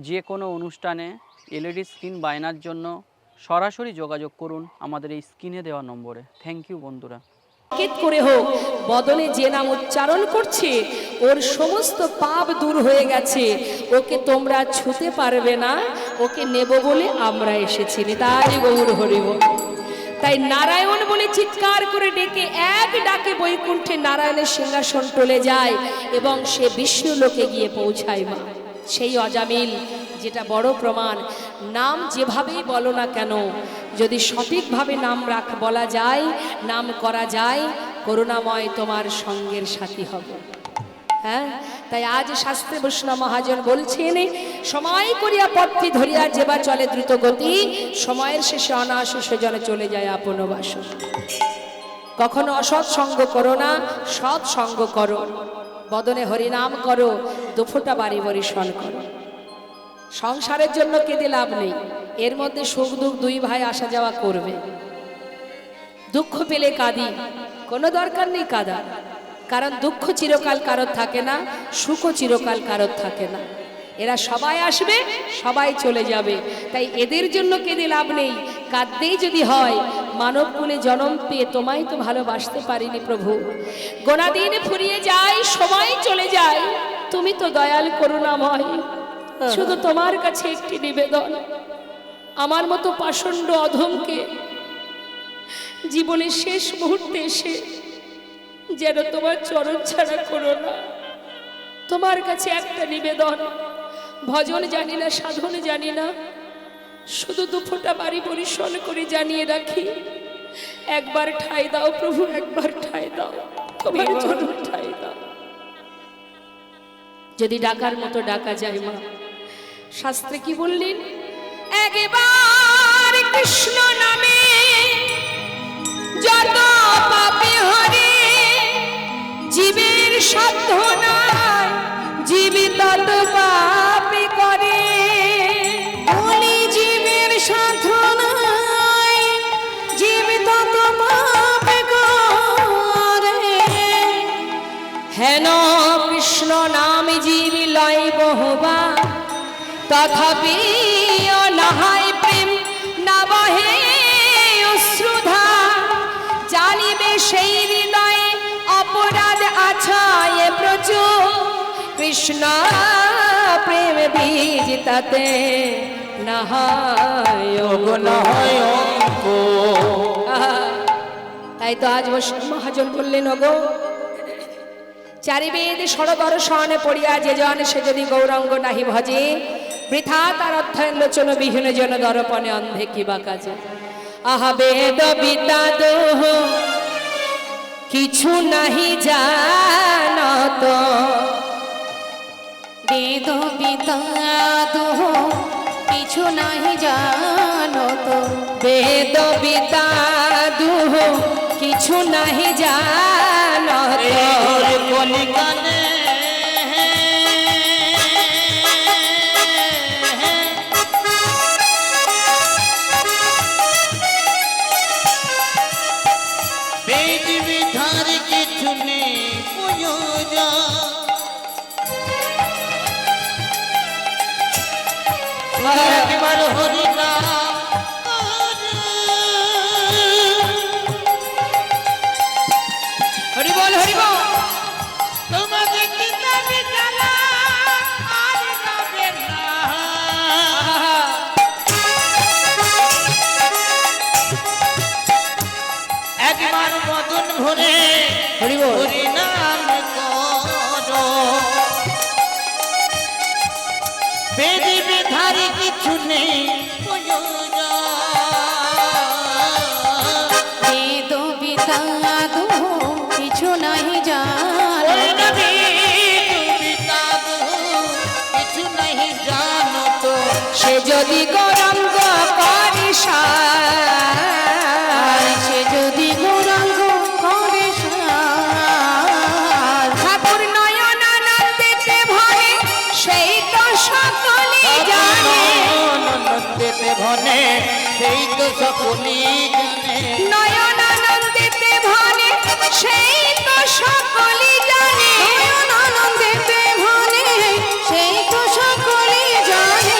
যে কোনো অনুষ্ঠানে এলইডি স্ক্রিন বায়নার জন্য সরাসরি যোগাযোগ করুন আমাদের এই স্ক্রিনে দেওয়া নম্বরে। থ্যাংক ইউ বন্ধুরা। করে হোক বদনে যে নাম উচ্চারণ করছে ওর সমস্ত পাপ দূর হয়ে গেছে, ওকে তোমরা ছুতে পারবে না, ওকে নেব বলে আমরা এসেছি। তাই গৌর হরিব। তাই নারায়ণ বলে চিৎকার করে ডেকে এক ডাকে বৈকুণ্ঠে নারায়ণের সিংহাসন টলে যায় এবং সে বিষ্ণু লোকে গিয়ে পৌঁছায়। মা সেই অজামিল, যেটা বড় প্রমাণ। নাম যেভাবেই বলো না কেন, যদি সঠিকভাবে নাম বলা যায়, নাম করা যায়, করুণাময় তোমার সঙ্গের সাথী হবে। হ্যাঁ, তাই আজ শাস্ত্রে বৈষ্ণব মহাজন বলছেন, সময় করিয়া পথটি ধরিয়া যেবা চলে দ্রুত গতি, সময়ের শেষে অনায়াসে সেজনে চলে যায় আপন বাস। কখনো অসৎ সঙ্গ করো না, সৎ সঙ্গ করো, বদনে হরিনাম করো, দুফোঁটা বাড়ি বরিশন করো। সংসারের জন্য কেঁদে লাভ নেই, এর মধ্যে সুখ দুঃখ দুই ভাই আসা যাওয়া করবে। দুঃখ পেলে কাঁদি, কোনো দরকার নেই কাঁদা, কারণ দুঃখ চিরকাল কারোর থাকে না, সুখও চিরকাল কারোর থাকে না। এরা সবাই আসবে, সবাই চলে যাবে, তাই এদের জন্য কেঁদে লাভ নেই। কাঁদতেই যদি হয়, মানব কুলে জন্ম পেয়ে তোমায় তো ভালোবাসতে পারিনি প্রভু, গোনা দিন ফুরিয়ে যায়, সময় চলে যায়, তুমি তো দয়াল করুণাময়। শুধু তোমার কাছে একটি নিবেদন, আমার মতো পাষণ্ড অধমকে জীবনের শেষ মুহূর্তে এসে যেন তোমার চরণ ছাড়া করো না। তোমার কাছে একটা নিবেদন, ভজন জানি না, সাধন জানি না, শুধু দুফোঁটা বাড়ি পরিশ্রম করে জানিয়ে রাখি, একবার ঠাই দাও প্রভু, একবার ঠাই দাও, তোমার জন্য ঠাই দাও। যদি ডাকার মতো ডাকা যায়। মা শাস্ত্রে কি বললেন? একবার কৃষ্ণ নামে যত পাপী হরে, জীবের সাধ্য নাই, জীবে তত পাপী করে। বলি জীবের সাধ্য নাই, জীবে তত পাপী করে। হেন কৃষ্ণ নামে জীব লয় বহুবা, তথাপি অনাহায় প্রেম না বহে অশ্রুধা। জানিবে সেই হৃদয়ে অপরাধ আছায় প্রচুর, কৃষ্ণ প্রেম বীজ তাতে নাহায় নাহায়। তাই তো আজ বৈষ্ণব মহাজন বললেন, ওগো চারিবেদ ষড়দর্শনে পড়িয়া যে জন সে যদি গৌরাঙ্গ নাহি ভজে, বৃথা তার অধ্যয়ন লোচন বিহীন জন দর্পণে অন্ধে কিবা কাজে। আহা বেদ বিদ্যা দোহ কিছু নাহি জানত, বেদ বিদ্যা দোহ কিছু নাহি জানত, বেদ বিদ্যা দোহ কিছু নাহি জানত। কলিকালে বেদ বিধার কিছু নেই প্রয়োজন, একবার হরিনাম হরি বল, হরি বল। তোমাকে কিতাবে জানা আর রবে না, একবার বদন ভরে হরি বল। হরিনাম করো। বেদি বিধারি কিছু নেই প্রয়োজন, বেদ বিদ্যা দোহ কিছু নাহি জানত, কিছু নাহি জানো তো। সে যদি গৌরাঙ্গ করে সায়, সে যদি গৌরাঙ্গ করে সায়, ঠাকুর নয়ন আনন্দেতে ভরে সেই তো সকলে জানে, নন্দেতে ভনে সেই তো সকলেই জানে, নয়ন আনন্দেতে ভরে সেই তো সকলে জানে, নয়ন আনন্দেতে ভরে সেই তো সকলে জানে।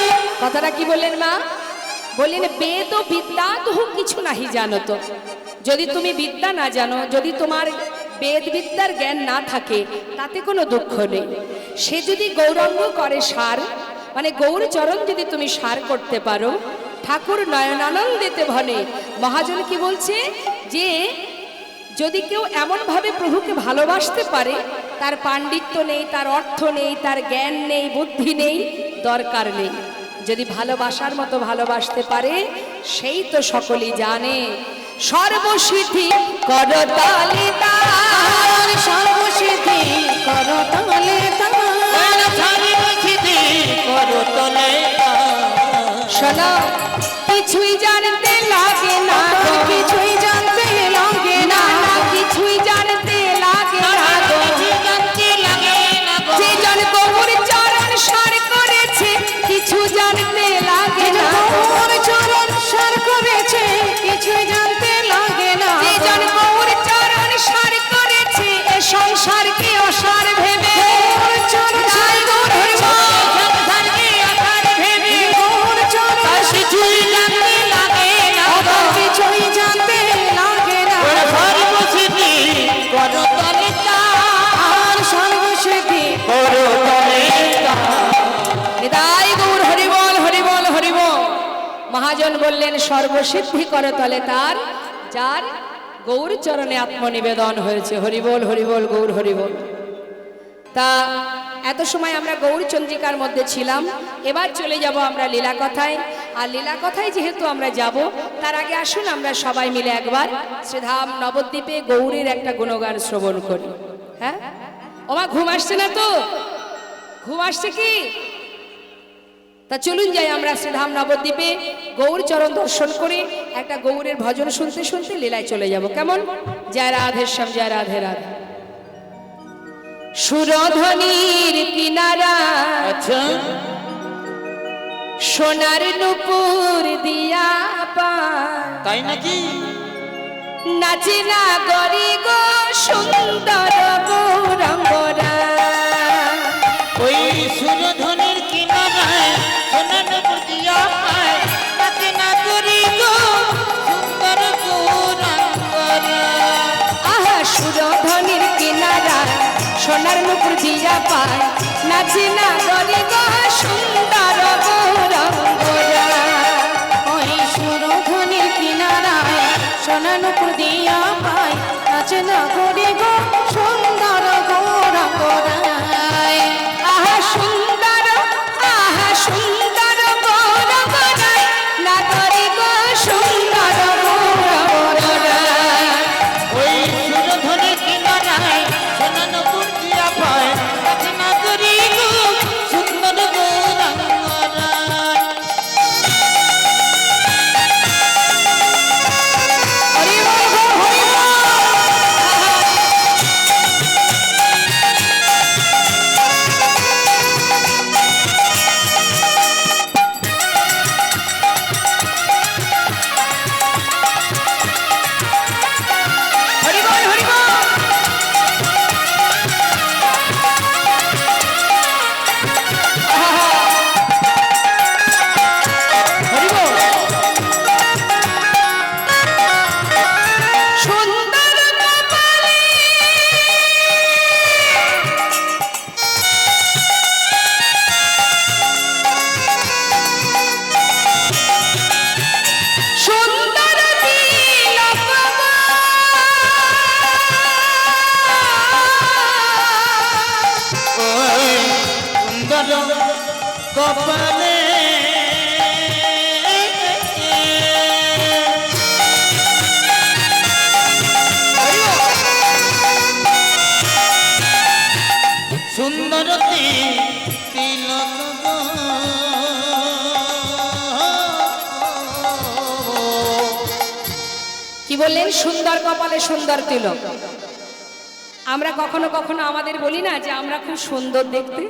কথাটা কি বললেন মা? বললেন বেদ ও বিদ্যা তো কিছু নাহি জানো তো। যদি তুমি বিদ্যা না জানো, যদি তোমার বেদ বিদ্যার জ্ঞান না থাকে, তাতে কোনো দুঃখ নেই। সে যদি গৌরাঙ্গ করে সার, মানে গৌর চরণ যদি তুমি সার করতে পারো, ঠাকুর নয়নানন্দেতে ভনে। মহাজন কি বলছে যে যদি কেউ এমনভাবে প্রভুকে ভালোবাসতে পারে, তার পাণ্ডিত্য নেই, তার অর্থ নেই, তার জ্ঞান নেই, বুদ্ধি নেই, দরকার নেই। যদি ভালোবাসার মতো ভালোবাসতে পারে, সেই তো সকলেই জানে। সর্বসিদ্ধি করতালে তার, সর্বসিদ্ধি করতালে তার। শোনো, কিছুই জানতে লাগে না, কিছুই জানতে লাগে না, কিছুই জানতে লাগে না, যে জন গৌর চরণ সার করেছে, কিছু জানতে লাগে না। গৌর চরণ সার করেছে, কিছুই জানতে লাগে না। যে জন গৌর চরণ সার করেছে, এ সংসারকে অসার ভেবে, গৌর চরণ সার করেছে, সংসারকে অসার ভেবে, গৌর চরণ কিছুই জানতে লাগে না, কিছুই জানতে লাগে না। সর্বসিদ্ধি করতলে আর সর্বসিদ্ধি করতলে নিতাই গৌর হরি বল, হরি বল, হরি বল। মহাজন বললেন সর্বসিদ্ধি করে তলে তার, যার গৌর চরণে আত্মনিবেদন হয়েছে। হরি বল, হরি বল, গৌর হরি বল। তা এত সময় আমরা গৌর চন্দ্রিকার মধ্যে ছিলাম, এবার চলে যাব আমরা লীলা কথায়। আর লীলা কথায় যেহেতু আমরা যাব, তার আগে আসুন আমরা সবাই মিলে একবার শ্রীধাম নবদ্বীপে গৌরীর একটা গুণগান শ্রবণ করি। হ্যাঁ ওমা, ঘুম আসছে না তো? ঘুম আসছে কি? তা চলুন যাই আমরা শ্রীধাম নবদ্বীপে গৌর চরণ দর্শন করে একটা গৌরের ভজন শুনতে শুনতে লীলায় চলে যাব। কেমন? জয় রাধে শ্যাম, জয় রাধে রাধে। সুরধ্বনির কিনারা আচ্ছা সোনার নুপুর দিয়া পায়, তাই নাকি? নাচে না গরি গো সুন্দর গৌরাঙ্গরা। ওই সুরধনের কিনারায় সোনার বুদিয়া পায়, নাচে না করি গো সুন্দর গৌরাঙ্গরা। আহা, সুরধ্বনির কিনারা সোনার নুপুর দিয়া পায়, নাচে না গরি গো সুন্দর গৌরাঙ্গরা। ওই সুরধনির কিনারায় সোনার নুপুর দিয়া পায়, নাচে না করে গো সুন্দর গৌরাঙ্গরায়। আহা সুন্দর, আহা সুন্দর গৌরাঙ্গরায়, না গরি গো সুন্দর গৌরাঙ্গরায়। ওই সুরধনের কিনারায় সোনার বুদিয়া পায়, নাচে না করি গো সুন্দর গৌরাঙ্গরা। হরি বল গো, হরি বল। হরি বল, হরি বল। হরি বল। সুন্দর কপালে সুন্দর তিলক ওই সুন্দর কপালে সুন্দর তিলক গো। কি বললেন? সুন্দর কপালে সুন্দর তিলক। আমরা কখনো কখনো আমাদের বলি না যে আমরা খুব সুন্দর দেখতে।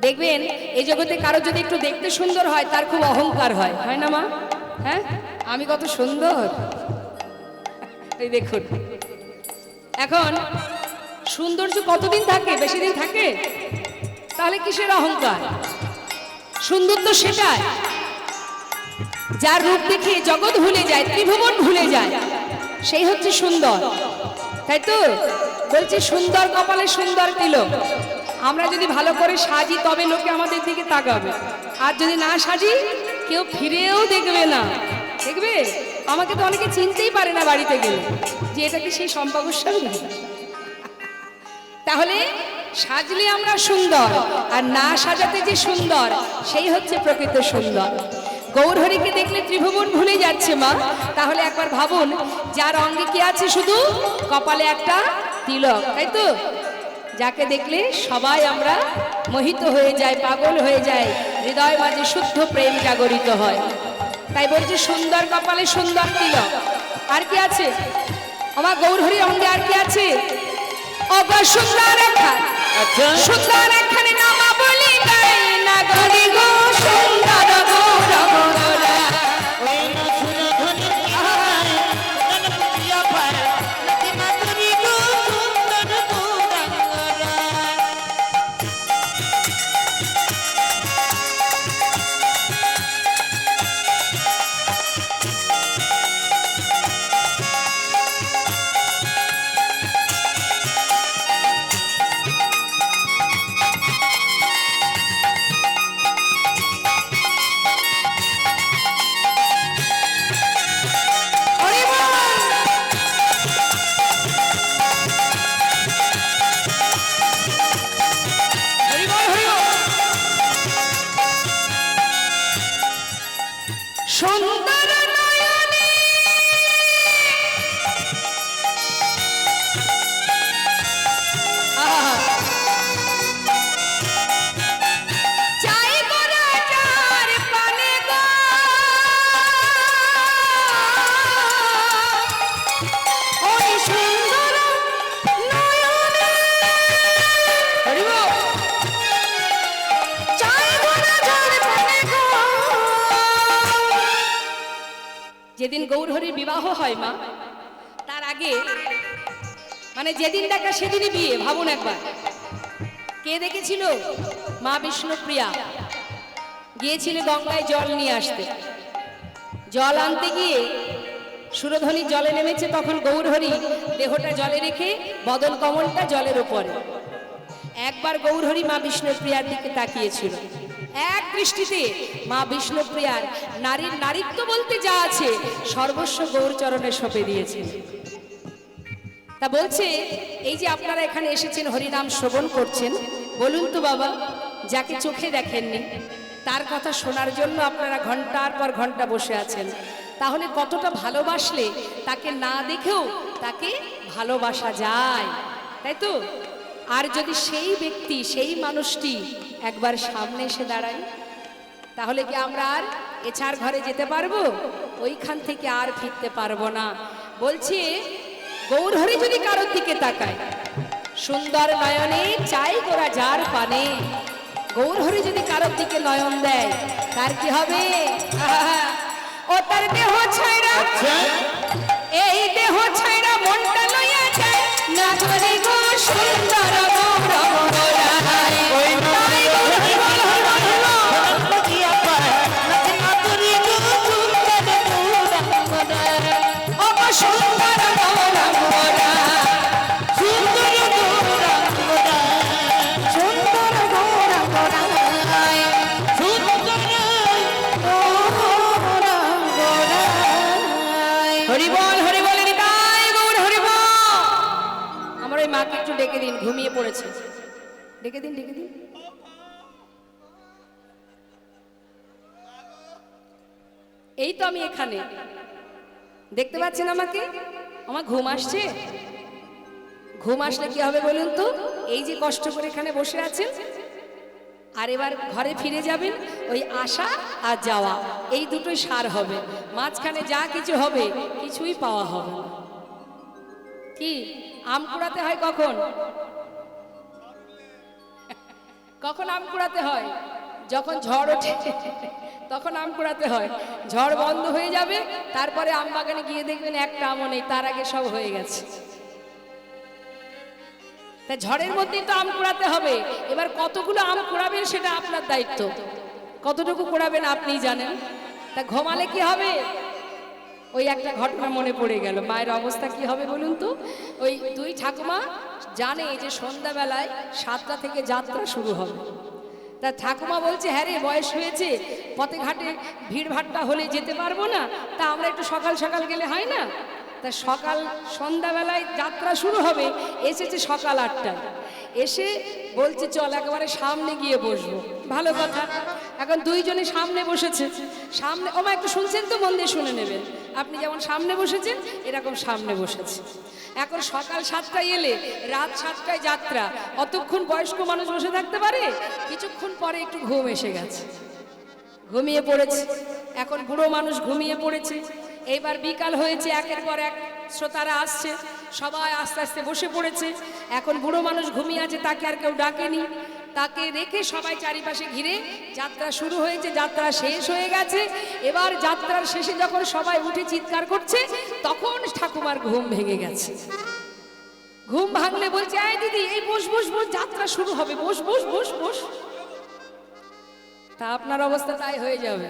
দেখবেন এই জগতে কারো যদি একটু দেখতে সুন্দর হয়, তার খুব অহংকার হয়, হয় না মা? হ্যাঁ, আমি কত সুন্দর। এই দেখুন, এখন সৌন্দর্য কতদিন থাকে? বেশি দিন থাকে? তাহলে কিসের অহংকার? সুন্দর তো সেটাই, যার রূপ দেখে জগৎ ভুলে যায়, ত্রিভুবন ভুলে যায়, সেই হচ্ছে সুন্দর। তাই তো বলছি, সুন্দর কপালে সুন্দর তিলক। আমরা যদি ভালো করে সাজি তবে লোকে আমাদের দিকে তাকাবে, আর যদি না সাজি কেউ ফিরেও দেখবে না। দেখবে আমাকে তো অনেকে চিনতেই পারে না বাড়িতে গেলে, যে এটা কি সেই শম্পা গোস্বামী। তাহলে সাজলে আমরা সুন্দর, আর না সাজাতে যে সুন্দর সেই হচ্ছে প্রকৃত সুন্দর। গৌরহরিকে দেখলে ত্রিভুবন ভুলে যাচ্ছে মা। তাহলে একবার ভাবুন, যার অঙ্গে কি আছে, শুধু কপালে একটা তিলক, তাই তো, যাকে দেখলে সবাই আমরা মোহিত হয়ে যাই, পাগল হয়ে যাই, হৃদয় মাঝে শুদ্ধ প্রেম জাগরিত হয়। তাই বলছি সুন্দর কপালে সুন্দর তিলক। আর কি আছে আমার গৌরহরির অঙ্গে? আর কি আছে? সুন্দর একখান, আচ্ছা সুন্দর একখান নামা বলি গাই না গরি গো সুন্দর গৌরবরা। ওই না সুরধনী কিনারায় সোনার পুঁজিয়া পায় নাচে নাচরি গো সুন্দর গৌরাঙ্গরা। সুন্দর নয়নে চাই গোরা যার পানে গো, ওই সুন্দর নয়নে চাই গোরা যার পানে গো। যেদিন গৌরহরির বিবাহ হয় মা, তার আগে মানে যেদিন দেখা সেদিনই বিয়ে। ভাবুন একবার, কে দেখেছিল? মা বিষ্ণুপ্রিয়া গিয়েছিল গঙ্গায় জল নিয়ে আসতে। জল আনতে গিয়ে সুরধনী জলে নেমেছে, তখন গৌরহরি দেহটা জলে রেখে বদন কমলটা জলের উপরে। একবার গৌরহরি মা বিষ্ণুপ্রিয়ার দিকে তাকিয়েছিল, এক দৃষ্টিতে মা বিষ্ণুপ্রিয়ার নারীর নারীত্ব বলতে যা আছে সর্বস্ব গৌরচরণে সঁপে দিয়েছেন। তা বলছে, এই যে আপনারা এখানে এসেছেন হরিনাম শ্রবণ করছেন, বলুন তো বাবা, যাকে চোখে দেখেননি তার কথা শোনার জন্য আপনারা ঘন্টার পর ঘন্টা বসে আছেন, তাহলে কতটা ভালোবাসলে তাকে না দেখেও তাকে ভালোবাসা যায়, তাই তো? আর যদি সেই ব্যক্তি, সেই মানুষটি একবার সামনে এসে দাঁড়ায়, তাহলে কি আমরা আর এছাড় ঘরে যেতে পারবো? ওইখান থেকে আর ফিরতে পারবো না। বলছি, গৌরহরি যদি কারোর দিকে তাকায়, সুন্দর নয়নে চাই গোরা যার পানে, গৌরহরি যদি কারোর দিকে নয়ন দেয়, তার কি হবে? ও তার দেহ ছাইরা, এই দেহ ছাইরা মনটা লইয়া যায় না ধরে গো সুন্দর গৌরবরা। ওই না সুরধনী কিনারায় সোনার পুঁজিয়া পায় নাচে নাচরি গো সুন্দর গৌরাঙ্গরা। ও সুন্দর গৌরবরা, সুন্দর গৌরাঙ্গরা, সুন্দর গৌরবরায় সুন্দর গৌরবরায়। হরি বল, হরি বল, নিতাই গৌর হরি বল। আমার ওই মাকে একটু ডেকে দিন, ঘুমিয়ে পড়েছে, ডেকে দিন, ডেকে দিন। এই তো আমি এখানে, দেখতে পাচ্ছেন আমাকে? আমার ঘুম আসছে। ঘুম আসলে কি হবে বলুন তো? এই যে কষ্ট করে এখানে বসে আছেন, আর এবার ঘরে ফিরে যাবেন, ওই আসা আর যাওয়া এই দুটোই সার হবে। মাঝখানে যা কিছু হবে কিছুই পাওয়া হবে না। কি আম কুড়াতে হয় কখন? কখন আম কুড়াতে হয়? যখন ঝড় ওঠে তখন আম কুড়াতে হয়। ঝড় বন্ধ হয়ে যাবে, তারপরে আম বাগানে গিয়ে দেখবেন একটা আমও নেই, তার আগে সব হয়ে গেছে। তা ঝড়ের মধ্যেই তো আম কুড়াতে হবে। এবার কতগুলো আম কুড়াবেন সেটা আপনার দায়িত্ব। কতটুকু কোড়াবেন আপনিই জানেন। তা ঘুমালে কি হবে? ওই একটা ঘটনা মনে পড়ে গেল, মায়ের অবস্থা কি হবে বলুন তো। ওই দুই ঠাকুমা জানে যে সন্ধ্যাবেলায় 7টা থেকে যাত্রা শুরু হবে। তা ঠাকুমা বলছে, হ্যাঁ রে, বয়স হয়েছে, পথে ঘাটে ভিড় ভাট্টা হলে যেতে পারবো না, তা আমরা একটু সকাল সকাল গেলে হয় না? তা সকাল সন্ধ্যাবেলায় যাত্রা শুরু হবে, এসেছে সকাল 8টায়, এসে বলছে চল একেবারে সামনে গিয়ে বসবো। ভালো কথা। এখন দুইজনে সামনে বসেছে। সামনে, ওমা একটু শুনছেন তো, মন দিয়ে শুনে নেবেন। আপনি যেমন সামনে বসেছেন, এরকম সামনে বসেছে। এখন সকাল 7টায় এলে রাত 7টায় যাত্রা, অতক্ষণ বয়স্ক মানুষ বসে থাকতে পারে? কিছুক্ষণ পরে একটু ঘুম এসে গেছে, ঘুমিয়ে পড়েছে। এখন বুড়ো মানুষ ঘুমিয়ে পড়েছে। এইবার বিকাল হয়েছে, একের পর এক শ্রোতারা আসছে, সবাই আস্তে আস্তে বসে পড়েছে। এখন বুড়ো মানুষ ঘুমিয়ে আছে, তাকে আর কেউ ডাকেনি, তাকে রেখে সবাই চারিপাশে ঘিরে যাত্রা শুরু হয়েছে। যাত্রা শেষ হয়ে গেছে। এবার যাত্রার শেষে যখন সবাই উঠে চিৎকার করছে, তখন ঠাকুমার ঘুম ভেঙে গেছে। ঘুম ভাঙলে বলছে, আয় দিদি, এই বস বস বস, যাত্রা শুরু হবে, বস বস বস বস। তা আপনার অবস্থা তাই হয়ে যাবে।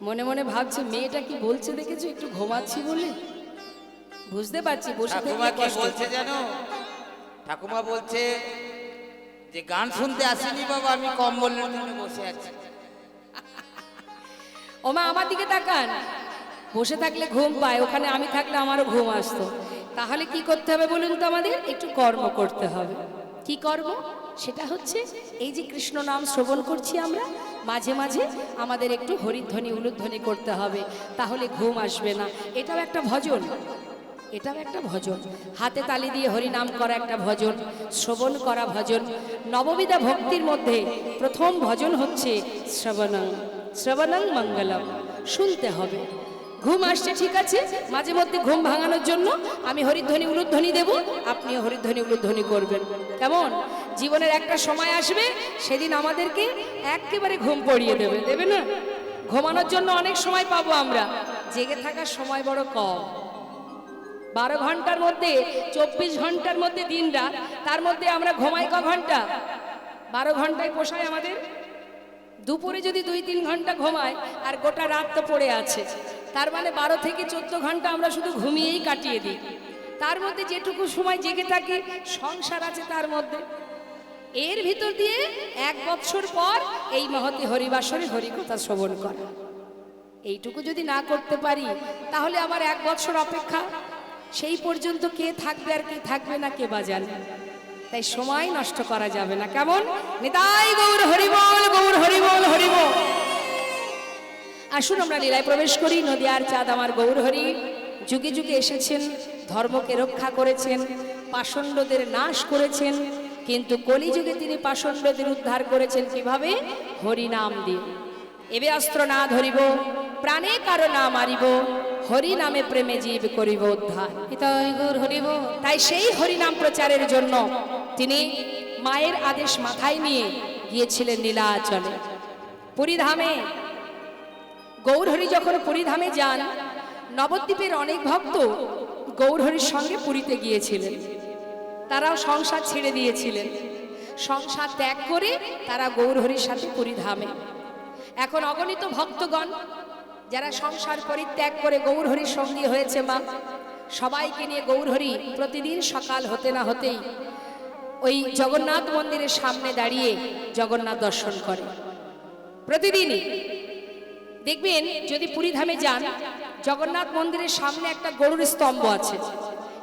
মনে মনে ভাবছে, মেয়েটা কি বলছে দেখেছো, একটু ঘুমাচ্ছি বলে। বুঝতে পারছি বসে ঠাকুমা থাকলে কি কষ্ট। বলছে জানো? ঠাকুমা বলছে যে গান শুনতে আসিনি বাবা, আমি কম্বলের জন্য বসে আছি। ওমা আমার দিকে তাকান। বসে থাকলে ঘুম পায়, ওখানে আমি থাকলে আমারও ঘুম আসতো। তাহলে কি করতে হবে বলুন তো? আমাদের একটু কর্ম করতে হবে। কি কর্ম? সেটা হচ্ছে এই যে কৃষ্ণ নাম শ্রবণ করছি আমরা, মাঝে মাঝে আমাদের একটু হরিধ্বনি উলুধ্বনি করতে হবে, তাহলে ঘুম আসবে না। এটাও একটা ভজন, এটাও একটা ভজন। হাতে তালি দিয়ে হরিনাম করা একটা ভজন, শ্রবণ করা ভজন। নববিধা ভক্তির মধ্যে প্রথম ভজন হচ্ছে শ্রবণং, শ্রবণং মঙ্গলম। শুনতে হবে। ঘুম আসছে ঠিক আছে, মাঝে মধ্যে ঘুম ভাঙানোর জন্য আমি হরিধ্বনি উলুধ্বনি দেব, আপনিও হরিধ্বনি উলুধ্বনি করবেন। কেমন? জীবনের একটা সময় আসবে, সেদিন আমাদেরকে একেবারে ঘুম পড়িয়ে দেবে, দেবে না? ঘুমানোর জন্য অনেক সময় পাবো আমরা, জেগে থাকার সময় বড় কম। 12 ঘন্টার মধ্যে 24 ঘন্টার মধ্যে দিন রাত, তার মধ্যে আমরা ঘুমাই ক ঘন্টা? 12 ঘন্টায় পোষায় আমাদের? দুপুরে যদি 2-3 ঘন্টা ঘুমাই, আর গোটা রাত তো পড়ে আছে, তার মানে 12 থেকে 14 ঘন্টা আমরা শুধু ঘুমিয়েই কাটিয়ে দিই। তার মধ্যে যেটুকু সময় জেগে থাকি, সংসার আছে তার মধ্যে। এর ভিতর দিয়ে 1 বছর পর এই মহতি হরিবাসরে হরিকথা শ্রবণ করা, এইটুকু যদি না করতে পারি, তাহলে আমার 1 বছর অপেক্ষা। সেই পর্যন্ত কে থাকবে আর কে থাকবে না কে বা জানে। তাই সময় নষ্ট করা যাবে না। কেমন? নিতাই গৌর হরিবল, গৌর হরিবল, হরিবল। আসুন আমরা লীলায় প্রবেশ করি। নদিয়ার চাঁদ আমার গৌর হরি যুগে যুগে এসেছেন, ধর্মকে রক্ষা করেছেন, পাষণ্ডদের নাশ করেছেন, কিন্তু কলিযুগে তিনি পাষণ্ডদের উদ্ধার করেছেন কিভাবে? হরিনাম দিয়ে। এবে অস্ত্র না ধরিব, প্রাণে কারো না মারিব, হরি নামে প্রেমে জীব করিব উদ্ধার। নিতাই গৌর হরিব। তাই সেই হরিনাম প্রচারের জন্য তিনি মায়ের আদেশ মাথায় নিয়ে গিয়েছিলেন নীলাচলে, পুরীধামে। গৌরহরি যখন পুরীধামে যান, নবদ্বীপের অনেক ভক্ত গৌরহরির সঙ্গে পুরীতে গিয়েছিলেন। তারাও সংসার ছেড়ে দিয়েছিলেন, সংসার ত্যাগ করে তারা গৌরহরির সাথে পুরীধামে। এখন অগণিত ভক্তগণ যারা সংসার পরিত্যাগ করে গৌরহরির সঙ্গী হয়েছে মা, সবাইকে নিয়ে গৌরহরি প্রতিদিন সকাল হতে না হতেই ওই জগন্নাথ মন্দিরের সামনে দাঁড়িয়ে জগন্নাথ দর্শন করে। প্রতিদিনই দেখবেন, যদি পুরীধামে যান, জগন্নাথ মন্দিরের সামনে একটা গরুর স্তম্ভ আছে,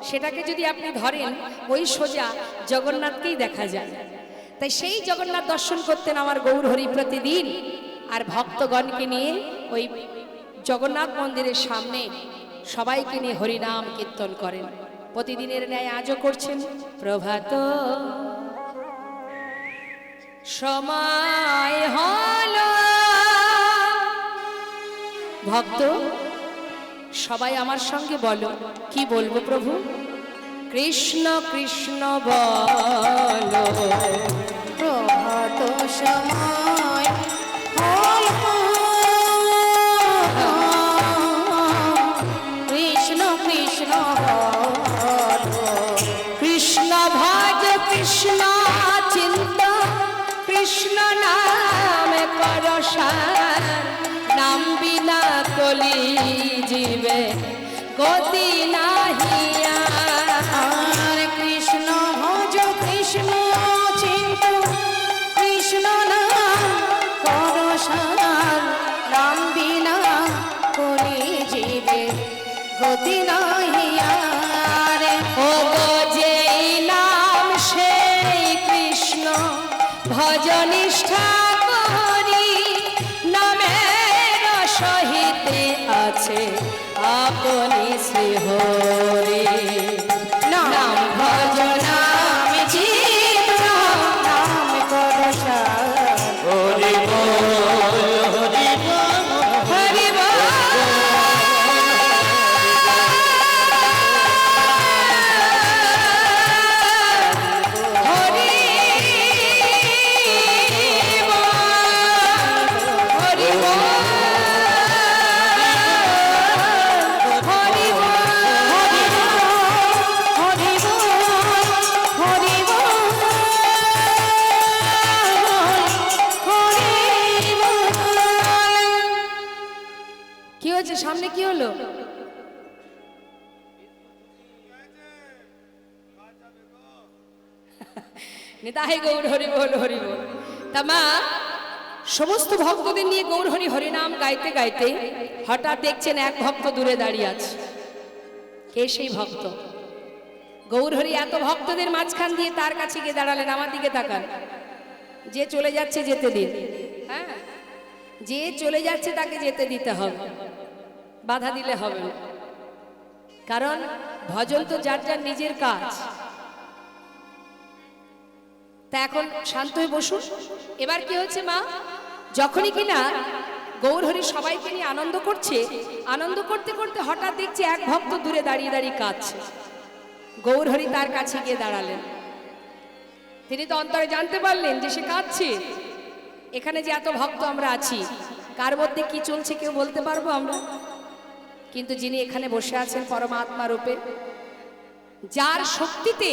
সেটাকে যদি আপনি ধরেন, ওই সোজা জগন্নাথকেই দেখা যায়। তাই সেই জগন্নাথ দর্শন করতেন আমার গৌরহরি প্রতিদিন, আর ভক্তগণকে নিয়ে ওই জগন্নাথ মন্দিরের সামনে সবাইকে নিয়ে হরিনাম কীর্তন করেন। প্রতিদিনের ন্যায় আজও করছেন। প্রভাত সময় হলো, ভক্ত সবাই আমার সঙ্গে বলো, কি বলবো প্রভু? কৃষ্ণ কৃষ্ণ বলো। প্রভাত সময় হলো, কৃষ্ণ কৃষ্ণ বলো। কৃষ্ণ ভজ কৃষ্ণ চিন্ত, কৃষ্ণ নাম কর ভরসার নাম বিনা কলি জীবে গতি নাহিয়া। আর কৃষ্ণ ভজ কৃষ্ণ চিন্ত কৃষ্ণ নাম করসার নাম বিনা কলি জীবে গতি নাহিয়া রে। ও গো যেই নাম সেই কৃষ্ণ ভজনিষ্ঠা করি নামের সহিতে আছে আপনি শ্রী হরি। নাম ভজ নাম জীব নাম করসার হরি বল। হরি বল। হরি বল। হরি বল হরি বল হরি বল। কি হয়েছে সামনে কি হলো? নিতাই গৌর হরি বল হরি বল। তা মা সমস্ত ভক্তদের নিয়ে গৌর হরি হরি নাম গাইতে গাইতে হঠাৎ দেখছেন এক ভক্ত দূরে দাঁড়িয়ে আছে। কে সেই ভক্ত? গৌর হরি এত ভক্তদের মাঝখান দিয়ে তার কাছে গিয়ে দাঁড়ালেন। আমার দিকে তাকান। যে চলে যাচ্ছে যেতে দিন। হ্যাঁ, যে চলে যাচ্ছে তাকে যেতে দিতে হবে, বাধা দিলে হবে না। কারণ ভজন তো যার যার নিজের কাজ। তা এখন শান্ত হয়ে বসুন। এবার কি হচ্ছে মা, যখনই কিনা গৌরহরি সবাইকে নিয়ে আনন্দ করছে, আনন্দ করতে করতে হঠাৎ দেখছি এক ভক্ত দূরে দাঁড়িয়ে দাঁড়িয়ে কাঁদছে। গৌরহরি তার কাছে গিয়ে দাঁড়ালেন। তিনি তো অন্তরে জানতে পারলেন যে সে কাঁদছে। এখানে যে এত ভক্ত আমরা আছি, কার মধ্যে কি চলছে কেউ বলতে পারবো আমরা? কিন্তু যিনি এখানে বসে আছেন পরমাত্মা রূপে, যার শক্তিতে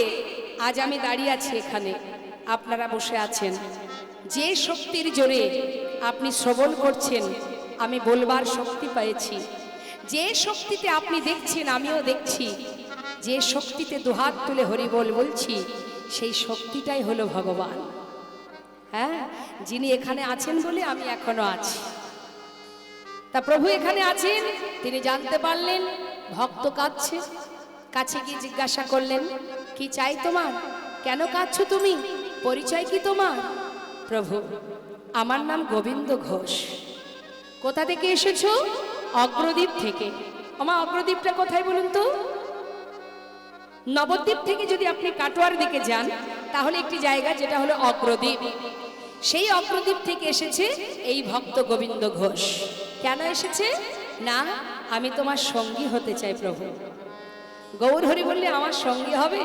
আজ আমি দাঁড়িয়ে আছি এখানে, আপনারা বসে আছেন, যে শক্তির জোরে আপনি শ্রবণ করছেন, আমি বলবার শক্তি পেয়েছি, যে শক্তিতে আপনি দেখছেন আমিও দেখছি, যে শক্তিতে দুহাত তুলে হরি বল বলছি, সেই শক্তিটাই হলো ভগবান। হ্যাঁ, যিনি এখানে আছেন বলে আমি এখনো আছি। তা প্রভু এখানে আছেন, তিনি জানতে পারলেন ভক্ত কাঁদছে। কাছে গিয়ে জিজ্ঞাসা করলেন, কি চাই তোমার? কেন কাঁদছো তুমি? পরিচয় কি তোমার? প্রভু, আমার নাম গোবিন্দ ঘোষ। কোথা থেকে এসেছো? অগ্রদ্বীপ থেকে। আমার অগ্রদ্বীপটা কোথায় বলুন তো? নবদ্বীপ থেকে যদি আপনি কাটোয়ার দিকে যান তাহলে একটি জায়গা যেটা হলো অগ্রদ্বীপ, সেই অগ্রদ্বীপ থেকে এসেছে এই ভক্ত গোবিন্দ ঘোষ। কেন এসেছে? না, আমি তোমার সঙ্গী হতে চাই প্রভু। গৌর হরি বললে আমার সঙ্গী হবে?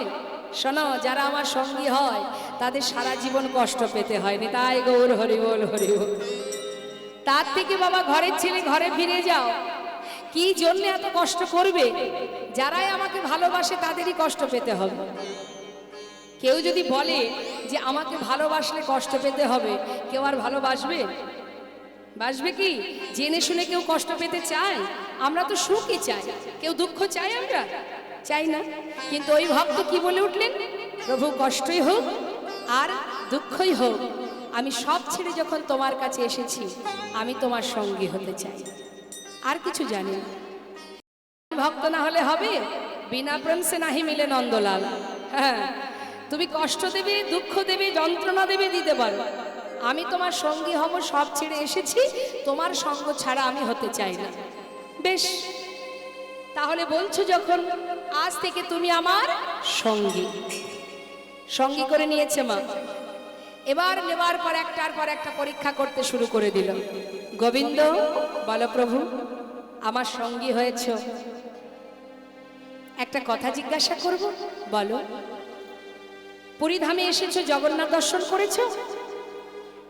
শোনো, যারা আমার সঙ্গী হয় তাদের সারা জীবন কষ্ট পেতে হয়নি। তাই গৌর হরি বল হরি বল। তার থেকে বাবা ঘরের ছেলে ঘরে ফিরে যাও। কি জন্য এত কষ্ট করবে? যারাই আমাকে ভালোবাসে তাদেরই কষ্ট পেতে হবে। কেউ যদি বলে যে আমাকে ভালোবাসলে কষ্ট পেতে হবে, কেউ আর ভালোবাসবে? বাসবে কি? জেনে শুনে কেউ কষ্ট পেতে চায়? আমরা তো সুখই চাই, কেউ দুঃখ চাই? আমরা চাই না। কিন্তু ওই ভক্ত কি বলে উঠলেন? প্রভু, কষ্টই হোক আর দুঃখই হোক, আমি সব ছেড়ে যখন তোমার কাছে এসেছি, আমি তোমার সঙ্গী হতে চাই, আর কিছু জানি না। ভক্ত না হলে হবে? বিনা প্রেম সে নাহি মিলে নন্দলাল। হ্যাঁ, তুমি কষ্ট দেবে, দুঃখ দেবে, যন্ত্রণা দেবে, দিতে পারো, আমি তোমার সঙ্গী হব। সব ছেড়ে এসেছি, তোমার সঙ্গ ছাড়া আমি হতে চাই না। বেশ, তাহলে বলছো যখন, আজ থেকে তুমি আমার সঙ্গী। সঙ্গী করে নিয়েছে মা। এবার নেবার পর একটার পর একটা পরীক্ষা করতে শুরু করে দিল। গোবিন্দ, বলো প্রভু, আমার সঙ্গী হয়েছ, একটা কথা জিজ্ঞাসা করব, বলো। পুরীধামে এসেছো, জগন্নাথ দর্শন করেছো?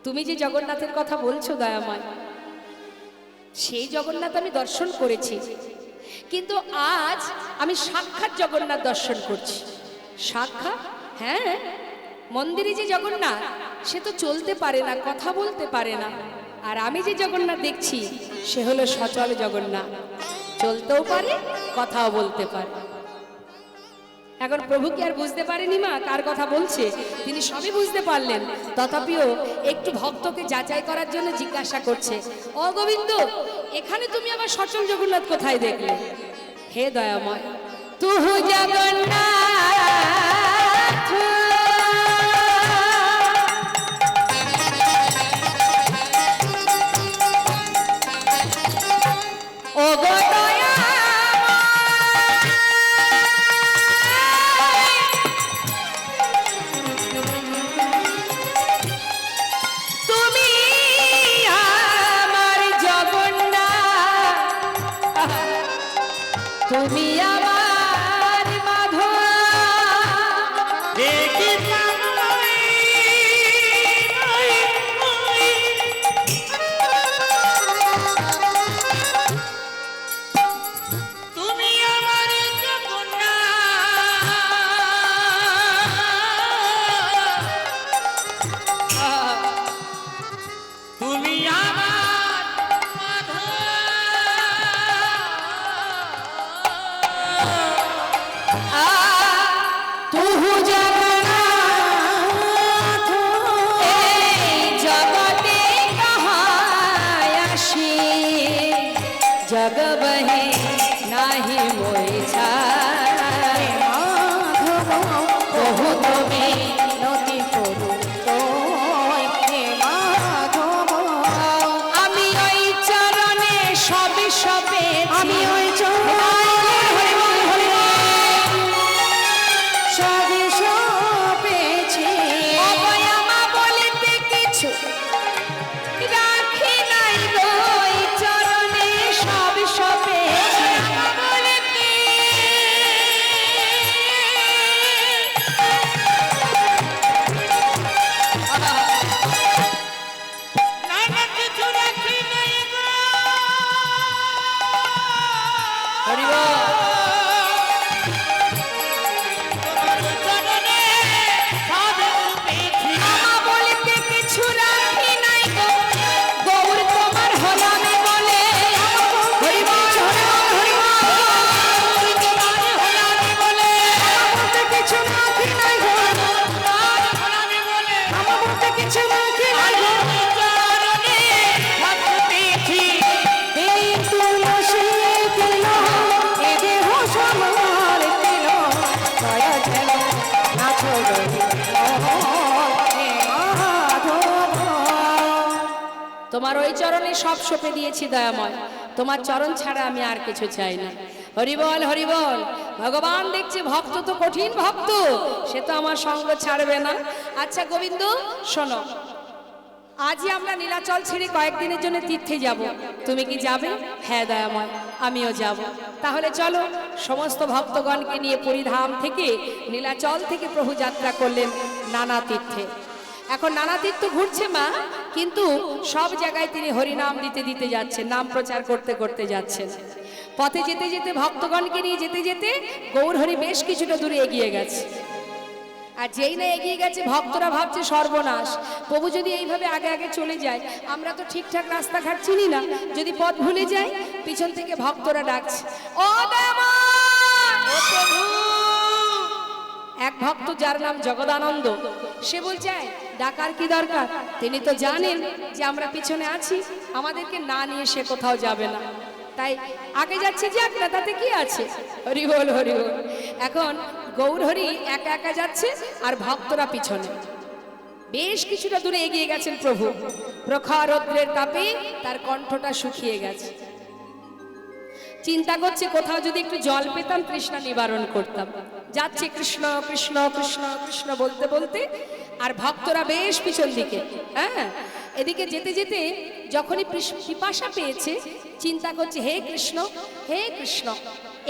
তুমি যে জগন্নাথের কথা বলছো দয়াময়, সেই জগন্নাথ আমি দর্শন করেছি, কিন্তু আজ আমি সাক্ষাৎ জগন্নাথ দর্শন করছি। সাক্ষাৎ? হ্যাঁ, মন্দিরে যে জগন্নাথ, সে তো চলতে পারে না, কথা বলতে পারে না, আর আমি যে জগন্নাথ দেখছি সে হলো সচল জগন্নাথ, চলতেও পারে, কথাও বলতে পারে। এখন প্রভু কি আর বুঝতে পারেনি মা কার কথা বলছে? তিনি সবই বুঝতে পারলেন, তথাপিও একটু ভক্তকে যাচাই করার জন্য জিজ্ঞাসা করছে, ও গোবিন্দ, এখানে তুমি আবার সচল জগন্নাথ কোথায় দেখলে? হে দয়াময়, তুহু জগন্নাথ ও গো তুমি আমার জগন্নাথ, তুমি আমার মাধব। তুমি আমার তুমি আমার তুহু জগন্নাথ এই জগতে কহায় আসি, জগ বহে নাহি মোই ছায়। প্রভু তুমি নদী করু আমি ওই চরণে সবে সবে, আমি ওই সবে সবেছি। অবয়ামা বলিতে কিছু রাখি নাই গো, ওই চরণে সবে সবেছি। নানা কিছু রাখি নাই গো। হরি বল। তোমার চরণে সবে পেয়েছি। আমা বলিতে কিছু রাখি নাই গো, গৌর তোমার হলামে বলে। হরি বল, হরি বল, হরি বল। তোমার হলামি বলে, আমা বলতে কিছু রাখি নাই গো, তোমার হলামি বলে, আমা বলতে কিছু রাখি নাই গো। চরণে সবে পেয়েছি। এই তুলসী দিল, এ দেহ সমার দিল, দয়া যেন নাথ গরি হে মাধব। তোমার ওই চরণে সব সঁপে দিয়েছি দয়াময়, তোমার চরণ ছাড়া আমি আর কিছু চাই না। হরি বল, হরি বল। ভগবান দেখছে ভক্ত তো কঠিন ভক্ত, সে তো আমার সঙ্গ ছাড়বে না। আচ্ছা গোবিন্দ শোনো, আজই আমরা নীলাচল ছেড়ে কয়েকদিনের জন্য তীর্থে যাব, তুমি কি যাবে? হ্যাঁ দয়াময়, আমিও যাব। তাহলে চলো। সমস্ত ভক্তগণকে নিয়ে পুরীধাম থেকে নীলাচল থেকে প্রভু যাত্রা করলেন নানা তীর্থে। এখন নানা তীর্থ ঘুরছে মা, কিন্তু সব জায়গায় তিনি হরিনাম দিতে দিতে যাচ্ছেন, নাম প্রচার করতে করতে যাচ্ছেন। পথে যেতে যেতে ভক্তগণকে নিয়ে যেতে যেতে গৌরহরি বেশ কিছুটা দূরে এগিয়ে গেছে। আর যেই না এগিয়ে গেছে ভক্তরা ভাবছে সর্বনাশ, প্রভু যদি এইভাবে আগে আগে চলে যায়, আমরা তো ঠিকঠাক রাস্তাঘাট চিনি না, যদি পথ ভুলে যাই। পিছন থেকে ভক্তরা ডাকছে, ও দয়াময়, ও প্রভু। এক ভক্ত যার নাম জগদানন্দ, সে বলছে ডাকার কি দরকার, তিনি তো জানেন যে আমরা পিছনে আছি, আমাদেরকে না নিয়ে সে কোথাও যাবে না, তাই আগে যাচ্ছে, যাক না, তাতে কি আছে। হরি বল, হরি বল। এখন গৌরহরি একা একা যাচ্ছে আর ভক্তরা পিছনে। বেশ কিছুটা দূরে এগিয়ে গেছেন প্রভু, প্রখর রৌদ্রের তাপে তার কণ্ঠটা শুকিয়ে গেছে। চিন্তা করছে কোথাও যদি একটু জল পেতাম তৃষ্ণা নিবারণ করতাম। যাচ্ছে কৃষ্ণ কৃষ্ণ কৃষ্ণ কৃষ্ণ বলতে বলতে, আর ভক্তরা বেশ পিছন দিকে। হ্যাঁ, এদিকে যেতে যেতে যখনই পিপাসা পেয়েছে, চিন্তা করছে হে কৃষ্ণ, হে কৃষ্ণ,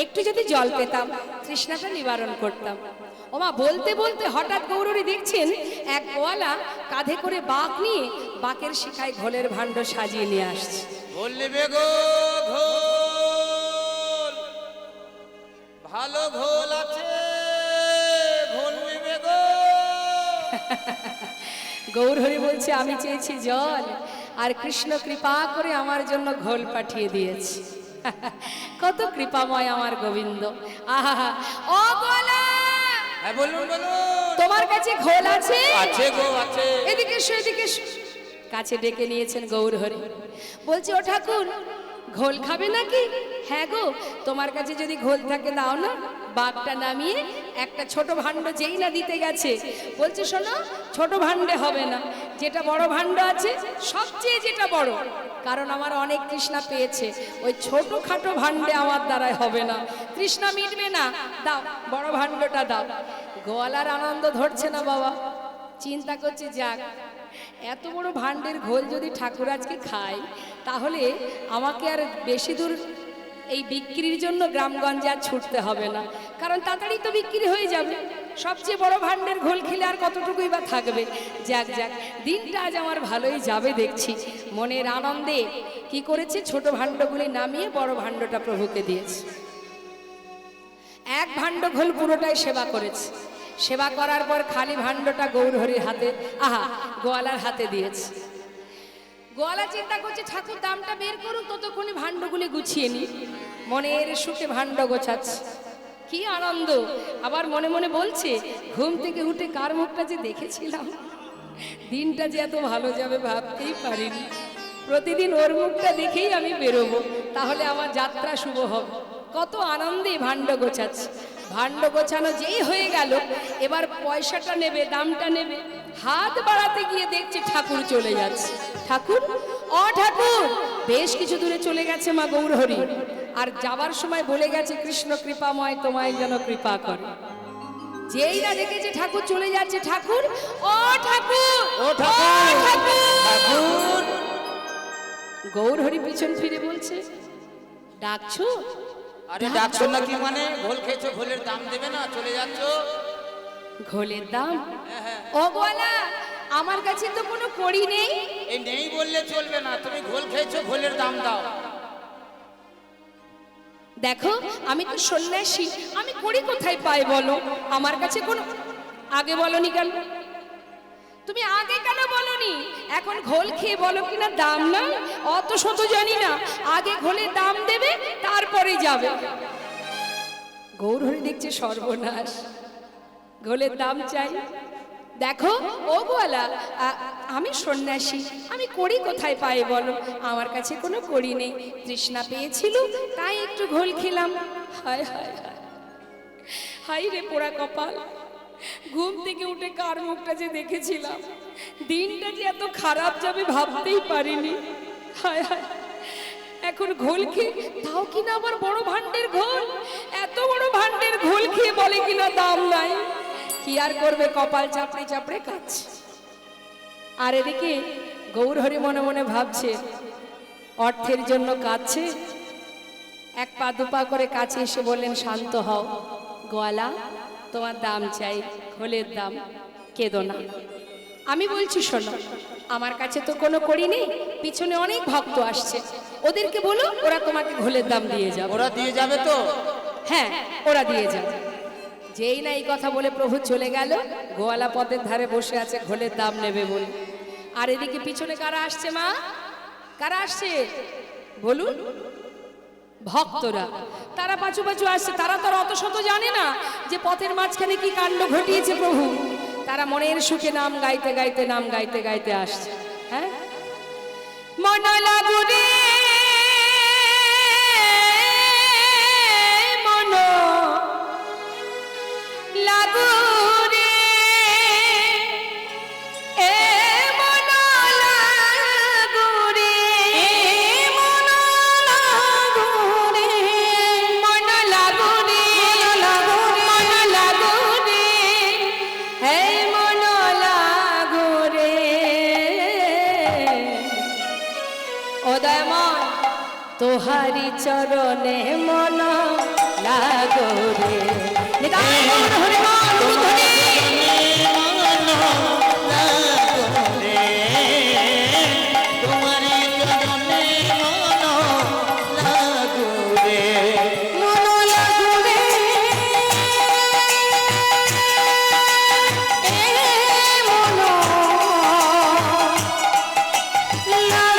একটু যদি জল পেতাম তৃষ্ণাটা নিবারণ করতাম। ওমা বলতে বলতে হঠাৎ গৌরহরি দেখছেন এক গোয়ালা কাঁধে করে বাঁক নিয়ে বাঁকের শিখায় ঘোলের ভাণ্ড সাজিয়ে নিয়ে আসছে। ঘোল নেবে গো, ঘোল ভালো ঘোল আছে, ঘোল নেবে গো। গৌরহরি বলছে আমি চেয়েছি জল, আর কৃষ্ণ কৃপা করে আমার জন্য ঘোল পাঠিয়ে দিয়েছে। কত কৃপাময় আমার গোবিন্দ। আহা, ও গোলা, হ্যাঁ বলুন বলুন। তোমার কাছে ঘোল আছে? আছে গো আছে। এদিকে এসো, এদিকে এসো। কাছে ডেকে নিয়েছেন গৌর হরি। বলছি, ও ঠাকুর, ঘোল খাবে নাকি? হ্যাঁ গো, তোমার কাছে যদি ঘোল থাকে দাও না। বাঘটা নামিয়ে একটা ছোট ভাণ্ড যেই না দিতে গেছে, বলছে শোনো, ছোট ভাণ্ডে হবে না, যেটা বড় ভাণ্ড আছে, সবচেয়ে যেটা বড়, কারণ আমার অনেক তৃষ্ণা পেয়েছে, ওই ছোট খাটো ভাণ্ডে আমার দ্বারাই হবে না, তৃষ্ণা মিটবে না, দাও বড় ভাণ্ডটা দাও। গোয়ালার আনন্দ ধরছে না বাবা, চিন্তা করছে যাক, এত বড় ভাণ্ডের ঘোল যদি ঠাকুর আজকে খায়, তাহলে আমাকে আর বেশি দূর এই বিক্রির জন্য গ্রামগঞ্জে আর ছুটতে হবে না, কারণ তাড়াতাড়ি তো বিক্রি হয়ে যাবে। সবচেয়ে বড় ভাণ্ডের ঘোল খেলে আর কতটুকুই বা থাকবে। যাক যাক, দিনটা আজ আমার ভালোই যাবে দেখছি। মনের আনন্দে কি করেছে, ছোট ভাণ্ডগুলি নামিয়ে বড় ভাণ্ডটা প্রভুকে দিয়েছে। এক ভাণ্ড ঘোল পুরোটাই সেবা করেছে। সেবা করার পর খালি ভাণ্ডটা গৌরহরির হাতে, আহা, গোয়ালার হাতে দিয়েছে। গোয়ালা চিন্তা করছে ঠাকুর দামটা বের করুক, ততক্ষণে ভাণ্ডগুলি গুছিয়ে নি। মনের সুখে ভাণ্ড গোছাচ্ছে, কি আনন্দ। আবার মনে মনে বলছে, ঘুম থেকে উঠে কার মুখটা যে দেখেছিলাম, দিনটা যে এত ভালো যাবে ভাবতেই পারিনি। প্রতিদিন ওর মুখটা দেখেই আমি বেরোবো, তাহলে আমার যাত্রা শুভ হবে। কত আনন্দে ভাণ্ড গোছাচ্ছে। ভাণ্ড গোছানো যেই হয়ে গেল, এবার পয়সাটা নেবে, দামটা নেবে, হাত বাড়াতে গিয়ে দেখছে ঠাকুর চলে যাচ্ছে। ঠাকুর, ও ঠাকুর, বেশ কিছু দূরে চলে গেছে মা গৌরহরি, আর যাবার সময় বলে গেছে, কৃষ্ণ কৃপাময় তোমায় যেন কৃপা করে। যেই না দেখেছে ঠাকুর চলে যাচ্ছে, ঠাকুর, ও ঠাকুর, ও ঠাকুর, ঠাকুর। গৌরহরি পিছন ফিরে বলছে, ডাকছো? আরে ডাকছো না কি মানে? ঘোল খেয়েছো, ঘোলের দাম দেবে না, চলে যাচ্ছ। ঘোলের দাম? ও গোয়ালা, আমার কাছে তো কোনো কড়ি নেই। এই নেই বললে চলবে না, তুমি ঘোল খেয়েছো, ঘোলের দাম দাও। দেখো, আমি তো সন্ন্যাসী, আমি কড়ি কোথায় পাই বলো? আমার কাছে কোনো, আগে বলনি কেন? তুমি আগে কেন বলনি? এখন ঘোল খেয়ে বলো কিনা দাম না? অত শত জানি না, আগে ঘোলের দাম দেবে, তারপরে যাবে। গৌরহরি দেখছে সর্বনাশ, ঘোলের দাম চাই। দেখো ও গোয়ালা, আমি সন্ন্যাসী, আমি কড়ি কোথায় পাই বলো? আমার কাছে কোনো কড়ি নেই, তৃষ্ণা পেয়েছিল তাই একটু ঘোল খেলাম। হায় হায় হায়, হাই রে পোড়া কপাল, ঘুম থেকে উঠে কার মুখটা যে দেখেছিলাম, দিনটা যে এত খারাপ যাবে ভাবতেই পারিনি। হায় হায়, এখন ঘোল খেয়ে, তাও কিনা আবার বড় ভাণ্ডের ঘোল, এত বড় ভাণ্ডের ঘোল খেয়ে বলে কিনা দাম নাই। কি আর করবে, কপাল চাপড়ে চাপড়ে কাচ্ছে। আর এদিকে গৌরহরি মনে মনে ভাবছে, অর্থের জন্য কাচ্ছে। এক পা দুপা করে কাছে এসে বললেন, শান্ত হও গোয়ালা, তোমার দাম চাই, ঘোলের দাম, কেঁদো না। আমি বলছি শোনো, আমার কাছে তো কোনো কড়ি নেই, পিছনে অনেক ভক্ত আসছে, ওদেরকে বলো ওরা তোমাকে ঘোলের দাম দিয়ে যাবে। ওরা দিয়ে যাবে তো? হ্যাঁ, ওরা দিয়ে যাবে। যেই না এই কথা বলে প্রভু চলে গেল, গোয়ালা পথের ধারে বসে আছে ঘোলের দাম নেবে বলে। আর এদিকে পিছনে কারা আসছে মা? কারা আসছে বলুন? ভক্তরা। তারা পাঁচু পাঁচু আসছে, তারা তো অত শত জানে না যে পথের মাঝখানে কি কাণ্ড ঘটিয়েছে প্রভু। তারা মনের সুখে নাম গাইতে গাইতে, নাম গাইতে গাইতে আসছে। হ্যাঁ, মন লাগুরে মন লাগুরে, এ মন লাগুরে, মন লাগুরে, মন লাগুরে, মন লাগুরে, হে মন লাগুরে। উদয়ময় তোহারি চরণে মন লাগোরে। La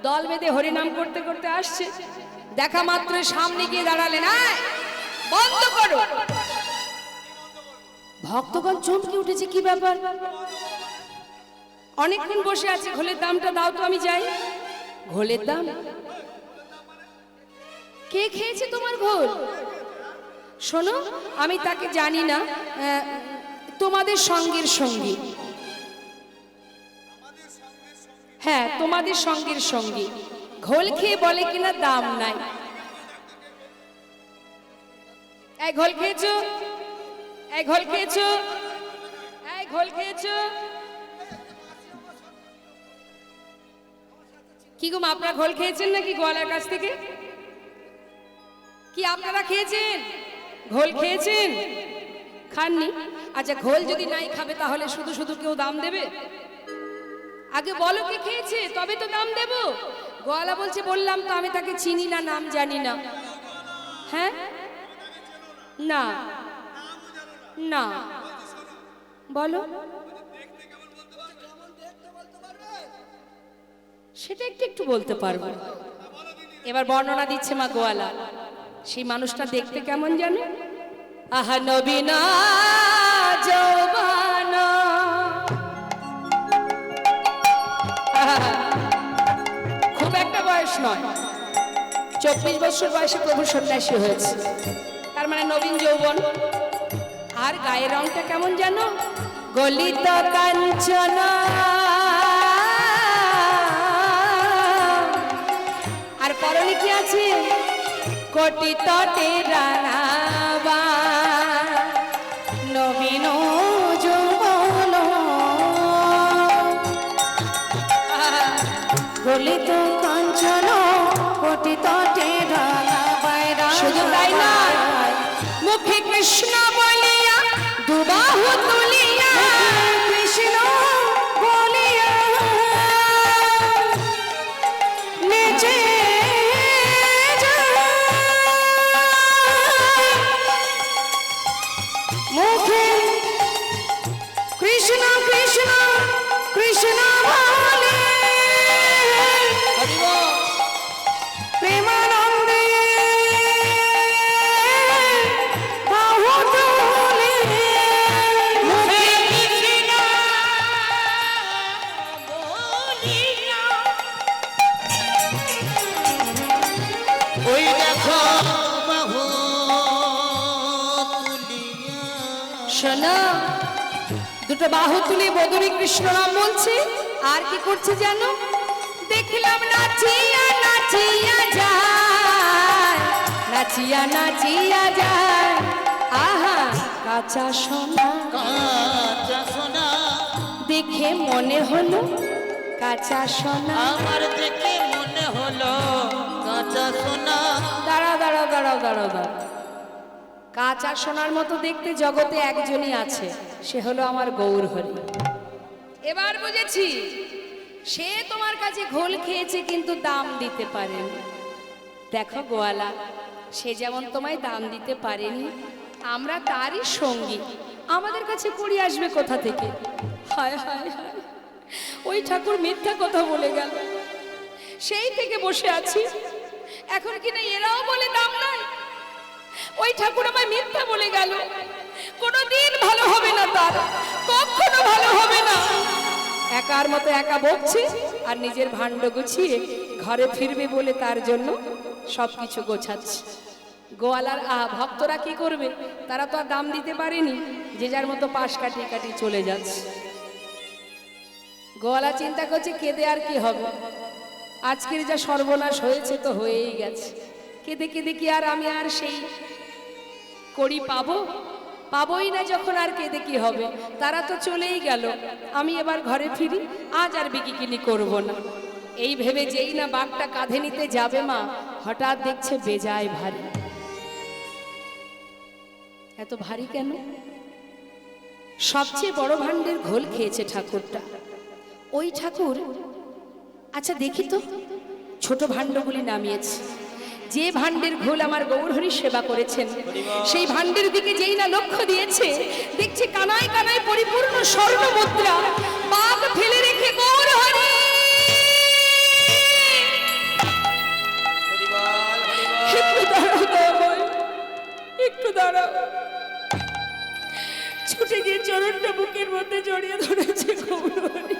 দল বেঁধে হরিনাম করতে করতে আসছে, দেখা মাত্র সামনে গিয়ে দাঁড়ালেন, "আয়, বন্ধ করো।" ভক্তগণ চমকে উঠেছে, কি ব্যাপার? অনেকক্ষণ বসে আছে, ঘোলের দামটা দাও তো, আমি যাই। ঘোলের দাম? কে খেয়েছে তোমার ঘোল? শোনো, আমি তাকে জানি না, তোমাদের সঙ্গের সঙ্গী। হ্যাঁ, তোমাদের সঙ্গের সঙ্গী। ঘোল খেয়ে বলে কিনা দাম নাই। এই ঘোল খেয়েছো? এই ঘোল খেয়েছো? এই ঘোল খেয়েছো? কি গো, আপনারা ঘোল খেয়েছেন নাকি গোয়ালার কাছ থেকে? কি আপনারা খেয়েছেন? ঘোল খেয়েছেন? খাননি? আচ্ছা, ঘোল যদি নাই খাবে তাহলে শুধু শুধু কেউ দাম দেবে? আগে বলো কে খেয়েছে, তবে তো দাম দেব। গোয়ালা বলছে, বললাম তো আমি তাকে চিনি না, নাম জানি না। হ্যাঁ, না না, বলো। সেটা একটু একটু বলতে পারবো। এবার বর্ণনা দিচ্ছে মা গোয়ালা। সেই মানুষটা দেখতে কেমন জানো? আহা নবীনা যৌবনা, খুব একটা বয়স নয়, 24 বছর বয়সে প্রভু সন্ন্যাসী হয়েছে, তার মানে নবীন যৌবন। আর গায়ের রংটা কেমন জানো? গলিত কাঞ্চনা। আর পরনে কি আছে? কোটি তটে রানাবা, নবীন যৌবন। গলিত কাঞ্চন কোটি তটে রানাবা। শুধু তাই না, মুখে কৃষ্ণ বলিয়া দুবাহু তুলিয়া, কৃষ্ণ বলিয়া নেচে যায়, মুখে কৃষ্ণ কৃষ্ণ কৃষ্ণ বলে, প্রেমানন্দে বাহু তুলে, মুখে কৃষ্ণ বলিয়া। ওই দেখো বাহু তুলিয়া। শোনো, দুটো বাহু তুলে বদরি কৃষ্ণ নাম বলছে। আর কি করছে জানো? দেখলাম নাচিয়া নাচিয়া যায়, নাচিয়া নাচিয়া যায়। আহা, কাঁচা সোনা কাঁচা সোনা দেখে মনে হলো কাঁচা সোনা। আমার দেখে মনে হলো কাঁচা সোনা। দাঁড়াও দাঁড়াও দাঁড়াও দাঁড়াও দাঁড়াও, কাঁচা সোনার মতো দেখতে জগতে একজনই আছে, সে হলো আমার গৌর হরি। এবার বুঝেছি, সে তোমার কাছে ঘোল খেয়েছে কিন্তু দাম দিতে পারেনি। দেখো গোয়ালা, সে যেমন তোমায় দাম দিতে পারেনি, আমরা তারই সঙ্গী, আমাদের কাছে কড়ি আসবে কোথা থেকে? হায় হায় হায়, ওই ঠাকুর মিথ্যা কথা বলে গেল। সেই থেকে বসে আছি, এখন কিনা এরাও বলে দাম নাই। ওই ঠাকুর আমায় মিথ্যা বলে গেল, কোনোদিন ভালো হবে না তার, কখনো ভালো হবে না। একার মতো একা বকছে আর নিজের ভাণ্ড গুছিয়ে ঘরে ফিরবে বলে তার জন্য সবকিছু গোছাচ্ছে। গোয়ালার ভক্তরা কি করবে? তারা তো আর দাম দিতে পারেনি, যে যার মতো পাশ কাটিয়ে কাটিয়ে চলে যাচ্ছে। গোয়ালা চিন্তা করছে, কেঁদে আর কি হবে? আজকের যা সর্বনাশ হয়েছে তো হয়েই গেছে, কেঁদে কেঁদে কি আর আমি আর সেই কড়ি পাবো? পাবোই না যখন, আর কেঁদে কি হবে? তারা তো চলেই গেল, আমি এবার ঘরে ফিরি, আজ আর বিকিকিনি করব না। এই ভেবে যেই না বাঘটা কাঁধে নিতে যাবে মা, হঠাৎ দেখছে বেজায় ভারী। এত ভারী কেন? সবচেয়ে বড় ভাণ্ডের ঘোল খেয়েছে ঠাকুরটা। ওই ঠাকুর, আচ্ছা দেখি তো, ছোট ভাণ্ডগুলি নামিয়েছে। যে ভাণ্ডের ঘোল আমার গৌরহরি সেবা করেছেন, সেই ভাণ্ডের দিকে যেই না লক্ষ্য দিয়েছে, দেখছে কানায় কানায় পরিপূর্ণ স্বর্ণ মুদ্রা। বাঘ ফেলে রেখে গৌরহরি দাঁড়াও। ছুটে গিয়ে চরণটা বুকের মধ্যে জড়িয়ে ধরেছে গৌরহরি।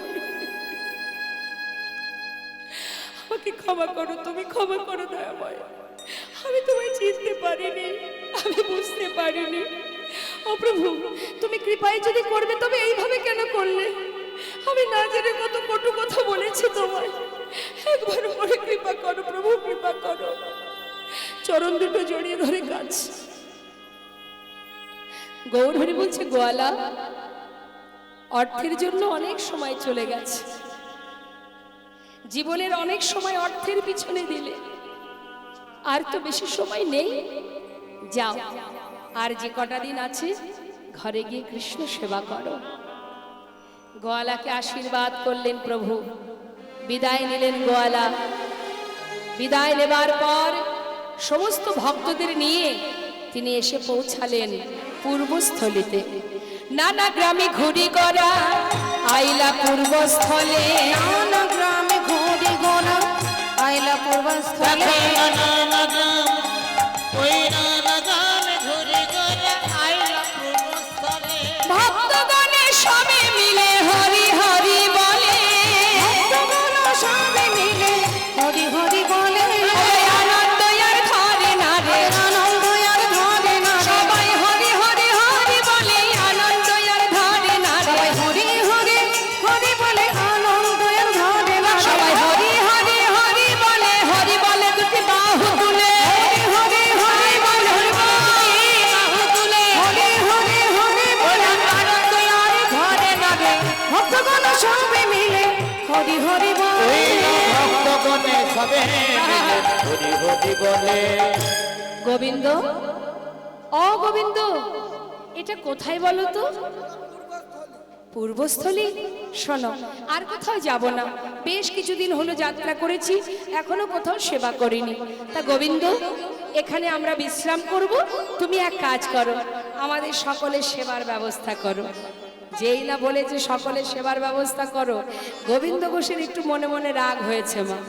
আমাকে ক্ষমা করো, তুমি ক্ষমা করো দয়াময়। আমি তোমায় চিনতে পারিনি, আমি বুঝতে পারিনি। ও প্রভু, তুমি কৃপায় যদি করবে তবে এইভাবে কেন করলে? আমি না জেনে কত কটু কথা বলেছি তোমায়। একবার পরে কৃপা করো প্রভু, কৃপা করো। চরণ দুটো জড়িয়ে ধরে কাজ। গৌরহরি বলছে, গোয়ালা, অর্থের জন্য অনেক সময় চলে গেছে, জীবনের অনেক সময় অর্থের পিছনে দিলে, আর তো বেশি সময় নেই। যাও, আর যে কটা দিন আছে ঘরে গিয়ে কৃষ্ণ সেবা করো। গোয়ালাকে আশীর্বাদ করলেন প্রভু, বিদায় নিলেন গোয়ালা। বিদায় নেবার পর সমস্ত ভক্তদের নিয়ে তিনি এসে পৌঁছালেন পূর্বস্থলিতে। নানা গ্রামে ঘুরি করা আইলা পূর্বস্থলে, নানা গ্রামে ঘুরি গোনা আইলা পূর্বস্থলে। ভক্তগণে সবে মিলে হরি হরি বলে, ভক্তগণ সবে মিলে হরি হরি বলে। আনন্দ আর ধরে না রে, আনন্দ আর ধরে না রে। সবাই হরি হরি হরি বলে, আনন্দ আর ধরে না রে। সবাই হরি হরি হরি বলে, আনন্দ আর ধরে না রে। সবাই হরি হরি হরি বলে, হরি বলে দুটি বাহু তুলে, হরি হরি বলে, বাহু তুলে, হরি হরি হরি বলে। আনন্দ আর ধরে না রে। ভক্তগণ সবে মিলে হরি হরি বলে। ভক্তগণে সবে মিলে হরি হরি বলে। গোবিন্দ, ও গোবিন্দ, এটা কোথায় বলো তো? পূর্বস্থলী। শোনো, আর কোথাও যাব না, বেশ কিছুদিন হলো যাত্রা করেছি, এখনো কোথাও সেবা করিনি। তা গোবিন্দ, এখানে আমরা বিশ্রাম করব, তুমি এক কাজ করো, আমাদের সকলের সেবার ব্যবস্থা করো। যেই না বলেছে সকলের সেবার ব্যবস্থা করো, গোবিন্দ ঘোষের একটু মনে মনে রাগ হয়েছে। মা,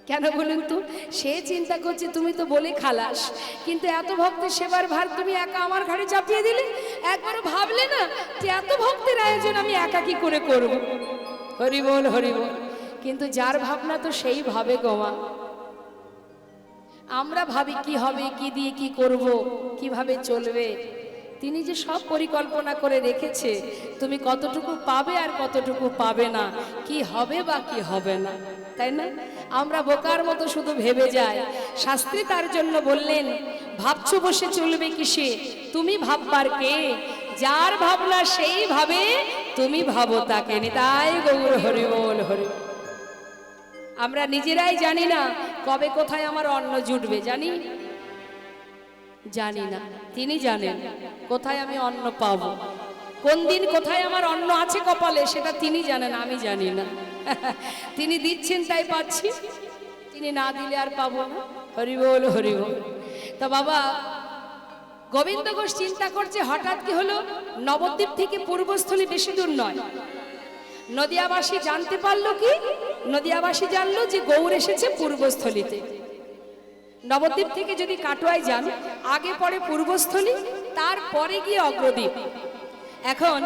কেন বলুন তো? সে চিন্তা করছে তুমি তো বলে খালাস, কিন্তু এত ভক্তের সেবার ভার তুমি একা আমার ঘাড়ে চাপিয়ে দিলে। একবারও ভাবলে না যে এত ভক্তের আয়োজন আমি একা কি করে করব? হরি বল, হরি বল। কিন্তু যার ভাবনা তো সেই ভাবে গোমা। আমরা ভাবি কি হবে, কি দিয়ে কি করব, কিভাবে চলবে। তিনি যে সব পরিকল্পনা করে রেখেছে, তুমি কতটুকু পাবে আর কতটুকু পাবে না, কি হবে বা কি হবে না, তাই না? আমরা বোকার মতো শুধু ভেবে যাই। শাস্ত্রী তার জন্য বললেন, ভাবছো বসে চলবে কিসে, তুমি ভাববার কে? যার ভাবনা সেই ভাবে, তুমি ভাবো তাকে। নিতাই গৌর হরি বল, হরি। আমরা নিজেরাই জানি না কবে কোথায় আমার অন্ন জুটবে, জানি জানি না। তিনি জানেন কোথায় আমি অন্ন পাবো, কোন দিন কোথায় আমার অন্ন আছে কপালে, সেটা তিনি জানেন, আমি জানি না। তিনি দিচ্ছেন তাই পাচ্ছি, তিনি না দিলে আর পাবো না। হরি বল, হরি বল। তা বাবা গোবিন্দ ঘোষ চিন্তা করছে, হঠাৎ কি হলো? নবদ্বীপ থেকে পূর্বস্থলী বেশি দূর নয়। নদিয়াবাসী জানতে পারলো কি? নদিয়াবাসী জানলো যে গৌর এসেছে পূর্বস্থলীতে। নবদ্বীপ থেকে যদি কাটোয়ায় যান, আগে পরে পূর্বস্থলী, তারপরে গিয়ে অগ্রদ্বীপ। এখন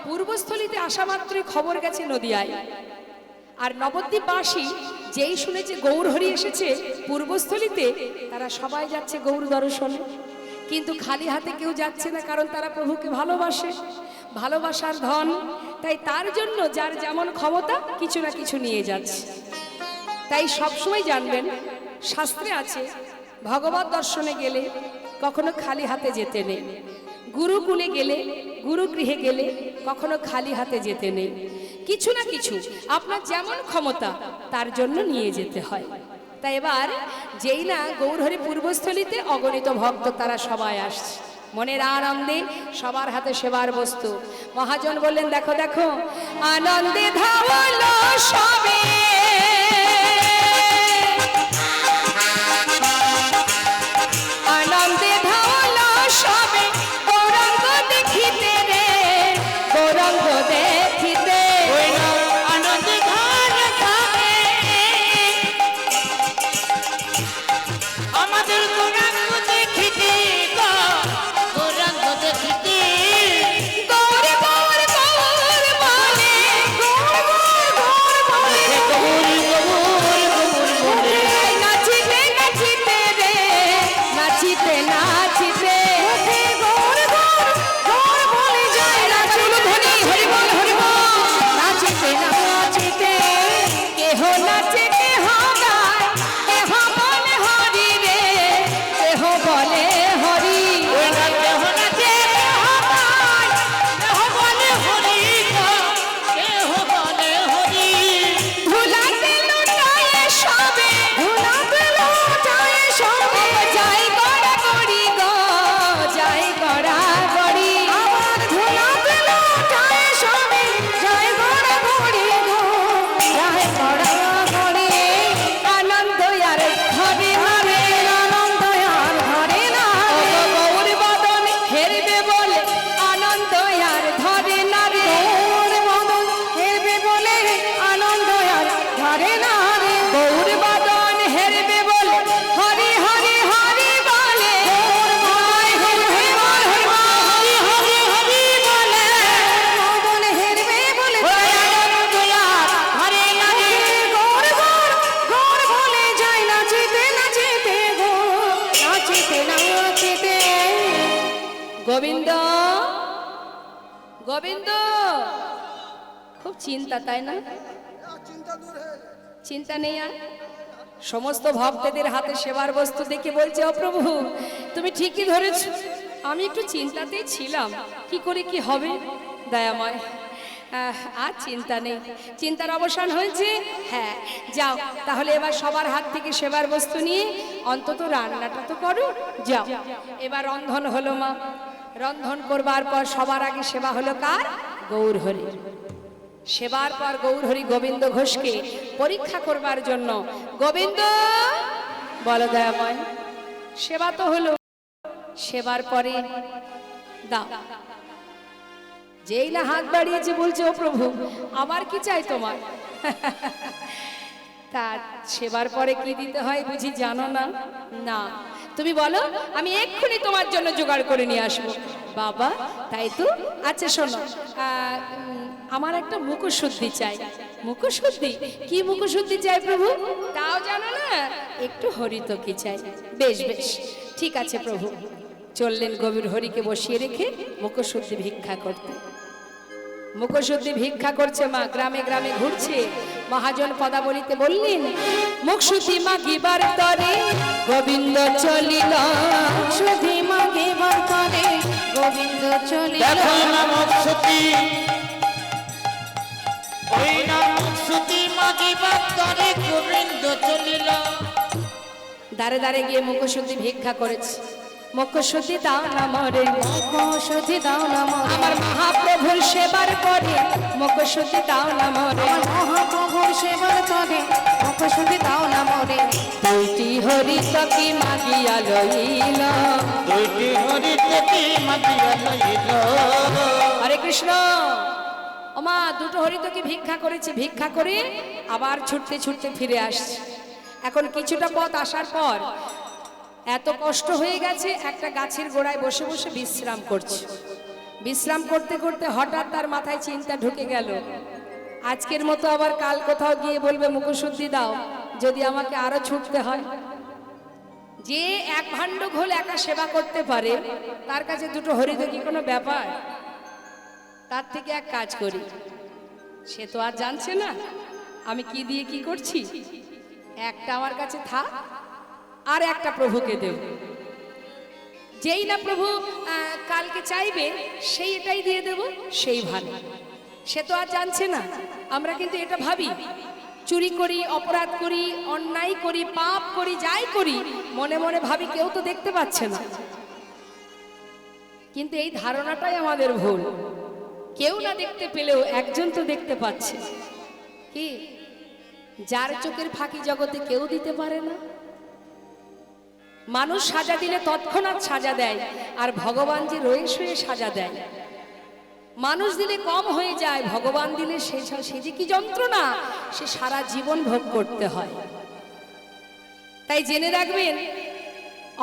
পূর্বস্থলীতে আসা মাত্রই খবর গেছে নদিয়ায়। আর নবদ্বীপবাসী যেই শুনেছে গৌরহরি এসেছে পূর্বস্থলীতে, তারা সবাই যাচ্ছে গৌর দর্শনে। কিন্তু খালি হাতে কেউ যাচ্ছে না, কারণ তারা প্রভুকে ভালোবাসে, ভালোবাসার ধন। তাই তার জন্য যার যেমন ক্ষমতা কিছু না কিছু নিয়ে যাচ্ছে। তাই সবসময় জানবেন, শাস্ত্রে আছে ভগবত দর্শনে গেলে কখনো খালি হাতে যেতে নেই, গুরুকুলে গেলে, গুরুগৃহে গেলে কখনো খালি হাতে যেতে নেই। কিছু না কিছু আপনার যেমন ক্ষমতা তার জন্য নিয়ে যেতে হয়। তাই এবার যেই না গৌরহরি পূর্বস্থলীতে, অগণিত ভক্ত তারা সবাই আসছে মনের আনন্দে, সবার হাতে সেবার বস্তু। মহাজন বললেন, দেখো দেখো আনন্দে ধাওয়ালো সবে, আনন্দে ধাওয়ালো সবে, গৌরাঙ্গ দেখিতে রে, গৌরাঙ্গ দেখিতে। আনন্দে ধান খাবে আমাদের গৌরাঙ্গ দেখিতে, গোবিন্দ, গোবিন্দ, খুব চিন্তা তাই না? চিন্তা নেই আর? সমস্ত ভক্তদের হাতে সেবার বস্তু দেখে বলছে, ও প্রভু তুমি ঠিকই ধরেছ, আমি একটু চিন্তাতেই ছিলাম, কি করে কি হবে। দয়াময়, আর চিন্তা নেই, চিন্তার অবসান হয়েছে। হ্যাঁ যাও তাহলে এবার সবার হাত থেকে সেবার বস্তু নিয়ে অন্তত রান্নাটা তো করো, যাও। এবার রন্ধন হলো মা, রন্ধন করবার পর সবার আগে সেবা হলো কার? গৌরহরি। সেবার পর গৌরহরি গোবিন্দ ঘোষকে পরীক্ষা করবার জন্য, গোবিন্দ বলো দয়াময়, সেবা তো হলো, সেবার পরে দাও। যেই না হাত বাড়িয়েছে বলছে, ও প্রভু আমার কি চাই তোমার? তার সেবার পরে কি দিতে হয় বুঝি জানো না? না, তুমি বলো, আমি এক্ষুনি তোমার জন্য জোগাড় করে নিয়ে আসবো। বাবা তাই তো, আচ্ছা শোনো, আমার একটা মুখশুদ্ধি চাই। মুখশুদ্ধি? কি মুখশুদ্ধি চাই প্রভু? তাও জানো না? একটু হরিতকি চাই। বেশ বেশ, ঠিক আছে প্রভু। চললেন গভীর হরিকে বসিয়ে রেখে মুখশুদ্ধি ভিক্ষা করতে। মুখশুদ্ধি ভিক্ষা করছে মা, গ্রামে গ্রামে ঘুরছে। মহাজন পদাবলিতে বললেন, মুখশুদ্ধি মাগিবার তরে গোবিন্দ চলিল, শুধু মাগিবার তরে গোবিন্দ চলিল। দেখো না মুখশুদ্ধি, ওই না মুখশুদ্ধি মাগিবার তরে গোবিন্দ চলিল। দাঁড়ে দাঁড়ে গিয়ে মুখশুদ্ধি ভিক্ষা করেছে। মুখশুদ্ধি দাও না মরে, মুখশুদ্ধি দাও না মরে, আমার মহাপ্রভুর সেবার করে মুখশুদ্ধি দাও না মরে, আমার মহাপ্রভুর সেবার করে মুখশুদ্ধি দাও না মরে। দুইটি হরিতকি মাগিয়া লইল, দুইটি হরিতকি মাগিয়া লইল। হরে কৃষ্ণ। ওমা দুটো হরিতকি ভিক্ষা করেছে, ভিক্ষা করে আবার ছুটতে ছুটতে ফিরে আসছে। এখন কিছুটা পথ আসার পর এত কষ্ট হয়ে গেছে, একটা গাছের গোড়ায় বসে বসে বিশ্রাম করছে। বিশ্রাম করতে করতে হঠাৎ তার মাথায় চিন্তা ঢুকে গেল, আজকের মতো আবার কাল কোথাও গিয়ে বলবে মুখশুদ্ধি দাও, যদি আমাকে আরো ছুটতে হয়। যে এক ভাণ্ড ঘোল একা সেবা করতে পারে, তার কাছে দুটো হরিতকি কোনো ব্যাপার? তার থেকে এক কাজ করি, সে তো আর জানছে না আমি কি দিয়ে কি করছি, একটা আমার কাছে থাক আর একটা প্রভুকে দেব। যেই না প্রভু কালকে চাইবে সেই এটাই দিয়ে দেব, সেই ভালো। সে তো আর জানছে না। আমরা কিন্তু এটা ভাবি, চুরি করি, অপরাধ করি, অন্যায় করি, পাপ করি, যাই করি মনে মনে ভাবি কেউ তো দেখতে পাচ্ছে না। কিন্তু এই ধারণাটাই আমাদের ভুল। কেউ না দেখতে পেলেও একজন তো দেখতে পাচ্ছে। কি? যার চোখের ফাঁকি জগতে কেউ দিতে পারে না। মানুষ সাজা দিলে তৎক্ষণাৎ সাজা দেয়, আর ভগবান যে রয়ে শুয়ে সাজা দেয়। মানুষ দিলে কম হয়ে যায়, ভগবান দিলে সে যে কি যন্ত্রণা, সে সারা জীবন ভোগ করতে হয়। তাই জেনে রাখবেন,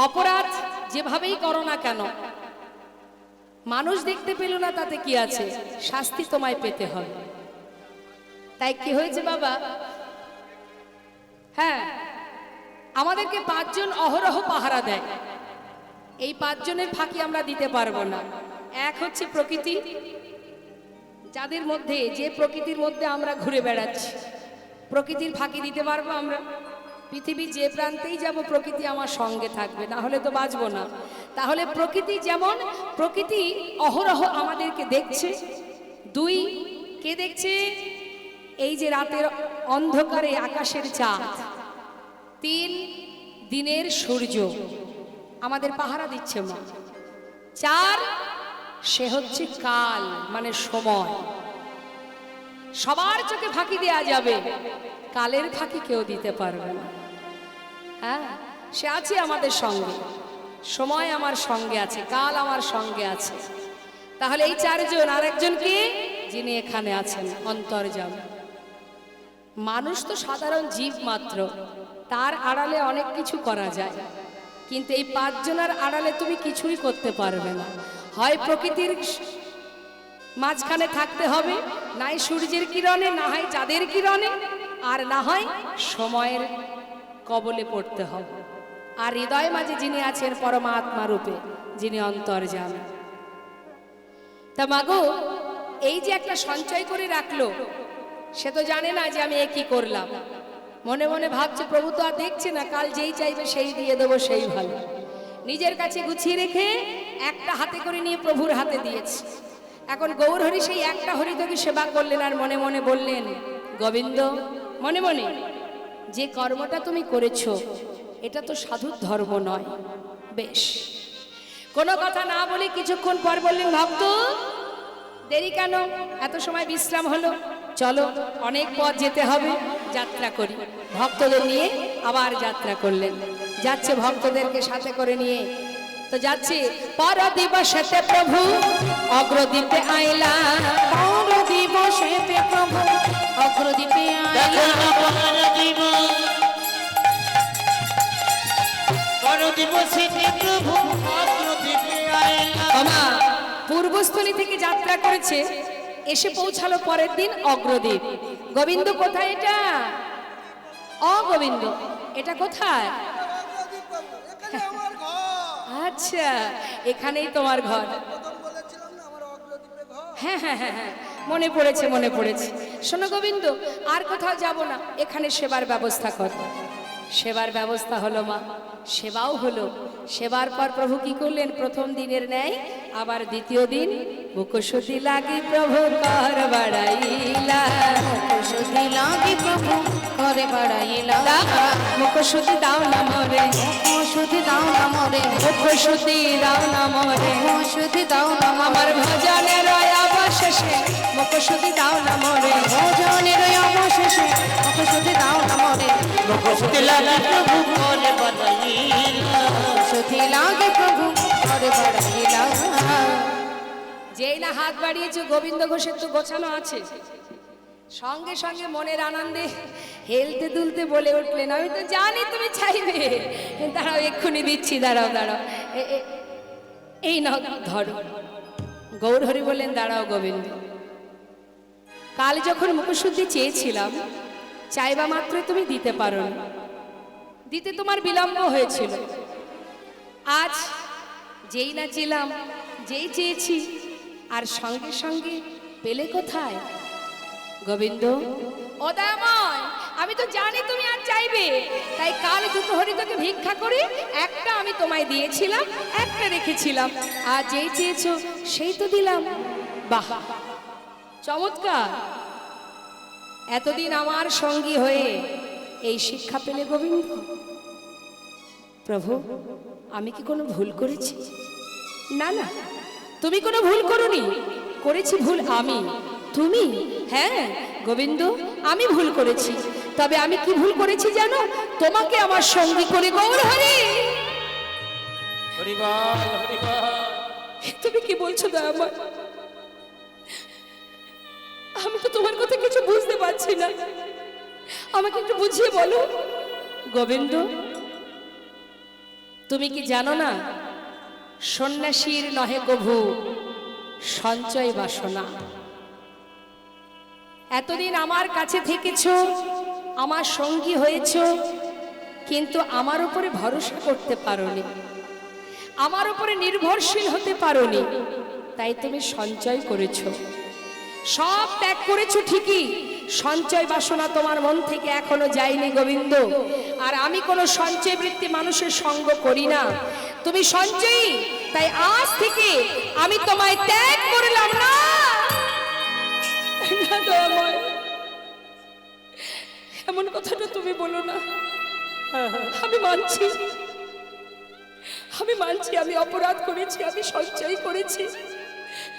অপরাধ যেভাবেই করো না কেন, মানুষ দেখতে পেল না তাতে কি আছে, শাস্তি তোমায় পেতে হবে। তাই কি হয়েছে বাবা, হ্যাঁ আমাদেরকে 5 জন অহরহ পাহারা দেয়। এই 5 জনের ফাঁকি আমরা দিতে পারবো না। এক হচ্ছে প্রকৃতি, যাদের মধ্যে, যে প্রকৃতির মধ্যে আমরা ঘুরে বেড়াচ্ছি, প্রকৃতির ফাঁকি দিতে পারবো আমরা? পৃথিবীর যে প্রান্তেই যাব প্রকৃতি আমার সঙ্গে থাকবে, না হলে তো বাঁচবো না। তাহলে প্রকৃতি যেমন, প্রকৃতি অহরহ আমাদেরকে দেখছে। 2, কে দেখছে? এই যে রাতের অন্ধকারে আকাশের চাঁদ। 3, দিনের সূর্য আমাদের পাহারা দিচ্ছে মা। 4, সে হচ্ছে কাল, মানে সময়। সবার চোখে ফাঁকি দেয়া যাবে, কালের ফাঁকি কেউ দিতে পারবে না। হ্যাঁ, সে আছে আমাদের সঙ্গে, সময় আমার সঙ্গে আছে, কাল আমার সঙ্গে আছে। তাহলে এই 4 জন, আর একজন কি? যিনি এখানে আছেন, অন্তর্যামী। মানুষ তো সাধারণ জীব মাত্র, তার আড়ালে অনেক কিছু করা যায়, কিন্তু এই 5 জনের আড়ালে তুমি কিছুই করতে পারবে না। হয় প্রকৃতির মাঝখানে থাকতে হবে, নাই সূর্যের কিরণে, না হয় চাঁদের কিরণে, আর না হয় সময়ের কবলে পড়তে হবে। আর হৃদয় মাঝে যিনি আছেন পরমাত্মা রূপে, যিনি অন্তর্যামী, তা মাগো, এই যে একটা সঞ্চয় করে রাখলো, সে তো জানে না যে আমি এ কি করলাম। মনে মনে ভাবছে প্রভু তো আর দেখছে না, কাল যেই চাইবে সেই দিয়ে দেবো, সেই ভালো। নিজের কাছে গুছিয়ে রেখে একটা হাতে করে নিয়ে প্রভুর হাতে দিয়েছে। এখন গৌরহরি সেই একটা হরিতকে সেবা করলেন আর মনে মনে বললেন, গোবিন্দ, মনে মনে, যে কর্মটা তুমি করেছো এটা তো সাধুর ধর্ম নয়। বেশ, কোনো কথা না বলে কিছুক্ষণ পর বললেন, ভক্ত দেরি কেন, এত সময় বিশ্রাম হলো, চলো অনেক পথ যেতে হবে, যাত্রা করি। ভক্তদের নিয়ে আবার যাত্রা করলেন। যাচ্ছে ভক্তদেরকে সাথে করে নিয়ে, তো যাচ্ছে পর দিবসেতে প্রভু অগ্রদীপে আইলা, পর দিবসেতে প্রভু অগ্রদীপে আইলা, আমা পূর্বস্থলী থেকে যাত্রা করেছে, এসে পৌঁছালো পরের দিন অগ্রদীপ। গোবিন্দ কোথায় এটা? গোবিন্দ এটা কোথায়? আচ্ছা, এখানেই তোমার ঘর। হ্যাঁ হ্যাঁ হ্যাঁ হ্যাঁ, মনে পড়েছে মনে পড়েছে। শোনো গোবিন্দ, আর কোথাও যাব না, এখানে সেবার ব্যবস্থা কর। সেবার ব্যবস্থা হলো মা, সেবাও হলো। সেবার পর প্রভু কি করলেন? প্রথম দিনের ন্যায় আবার দ্বিতীয় দিন মুখশুদ্ধি লাগি প্রভু কর বাড়াইলা, মুখশুদ্ধি লাগি প্রভু করে বাড়াইলা, মুখশুদ্ধি দাও না মোরে, মুখশুদ্ধি দাও না মোরে, মুখশুদ্ধি দাও না মোরে, মুখশুদ্ধি দাও না আমার ভজনের অবশেষে মুখশুদ্ধি দাও না মোরে, ভজনের অবশেষে মুখশুদ্ধি দাও না মোরে, মুখশুদ্ধি লাগে প্রভু করে বাড়াইলা, মুখশুদ্ধি লাগে প্রভু করে বাড়াইলা। যেই না হাত বাড়িয়েছে, গোবিন্দ ঘোষের তো গোছানো আছে, সঙ্গে সঙ্গে মনের আনন্দে হেলতে দুলতে বলে উঠলেন, আমি তো জানি তুমি চাইবে, দাঁড়াও এক্ষুনি দিচ্ছি, দাঁড়াও দাঁড়াও, এই নাও ধরো। গৌরহরি বললেন, দাঁড়াও গোবিন্দ, কাল যখন মুখশুদ্ধি চেয়েছিলাম, চাইবা মাত্র তুমি দিতে পারো না, দিতে তোমার বিলম্ব হয়েছিল। আজ যেই না ছিলাম, যেই চেয়েছি, আর সঙ্গে সঙ্গে পেলে কোথায়? গোবিন্দ ও দয়াময়, আমি তো জানি তুমি আর চাইবে, তাই কাল দুটো হরিতকে ভিক্ষা করে একটা আমি তোমায় দিয়েছিলাম, একটা রেখেছিলাম, আর যেই চেয়েছো সেই তো দিলাম। বাহ, চমৎকার! এতদিন আমার সঙ্গী হয়ে এই শিক্ষা পেলে গোবিন্দ। প্রভু, আমি কি কোনো ভুল করেছি? না না, তুমি কোনো ভুল করোনি, করেছি ভুল আমি। তুমি? হ্যাঁ গোবিন্দ, আমি ভুল করেছি। তবে আমি কি ভুল করেছি জানো? তোমাকে আমার সঙ্গী করে গৌরহরি। হরিবল হরিবল। তুমি কি বলছো দয়াময়? আমি তো তোমার কথা কিছু বুঝতে পারছি না, আমাকে একটু বুঝিয়ে বলো। গোবিন্দ, তুমি কি জানো না, সন্ন্যাসীর নহে কভু সঞ্চয় বাসনা। এতদিন আমার কাছে থেকেছ, আমার সঙ্গী হয়েছ, কিন্তু আমার উপরে ভরসা করতে পারোনি, আমার উপরে নির্ভরশীল হতে পারোনি, তাই তুমি সঞ্চয় করেছো, সব ত্যাগ করেছো ঠিকই, সঞ্চয় বাসনা তোমার মন থেকে এখনো যায়নি গোবিন্দ। আর আমি কোনো সঞ্চয় বৃত্তি মানুষের সঙ্গ করি না, তুমি সঞ্চয়ী, তাই আজ থেকে আমি তোমায় ত্যাগ করলাম না। না দয়াময়, এমন কথাটা তুমি বলো না। আমি মানছি, আমি মানছি আমি অপরাধ করেছি, আমি সঞ্চয় করেছি,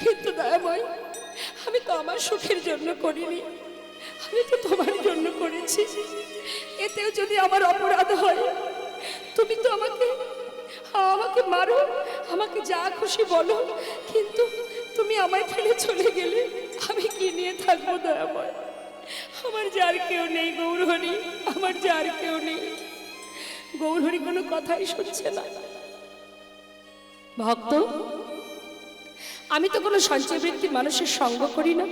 কিন্তু দয়াময়, আমি তো আমার সুখের জন্য করিনি, আমি তো তোমার জন্য করেছি। এতেও যদি আমার অপরাধ হয়, তুমি তো আমাকে মারো, আমাকে যা খুশি বলো, কিন্তু তুমি আমায় ফেলে চলে গেলে আমি কি নিয়ে থাকবো দয়াময়? আমার যার কেউ নেই গৌরহরি, আমার যার কেউ নেই। গৌরহরি কোনো কথাই শুনছে না। ভক্ত, আমি তো কোনো সঞ্চয় বৃত্তি মানুষের সঙ্গ করি না,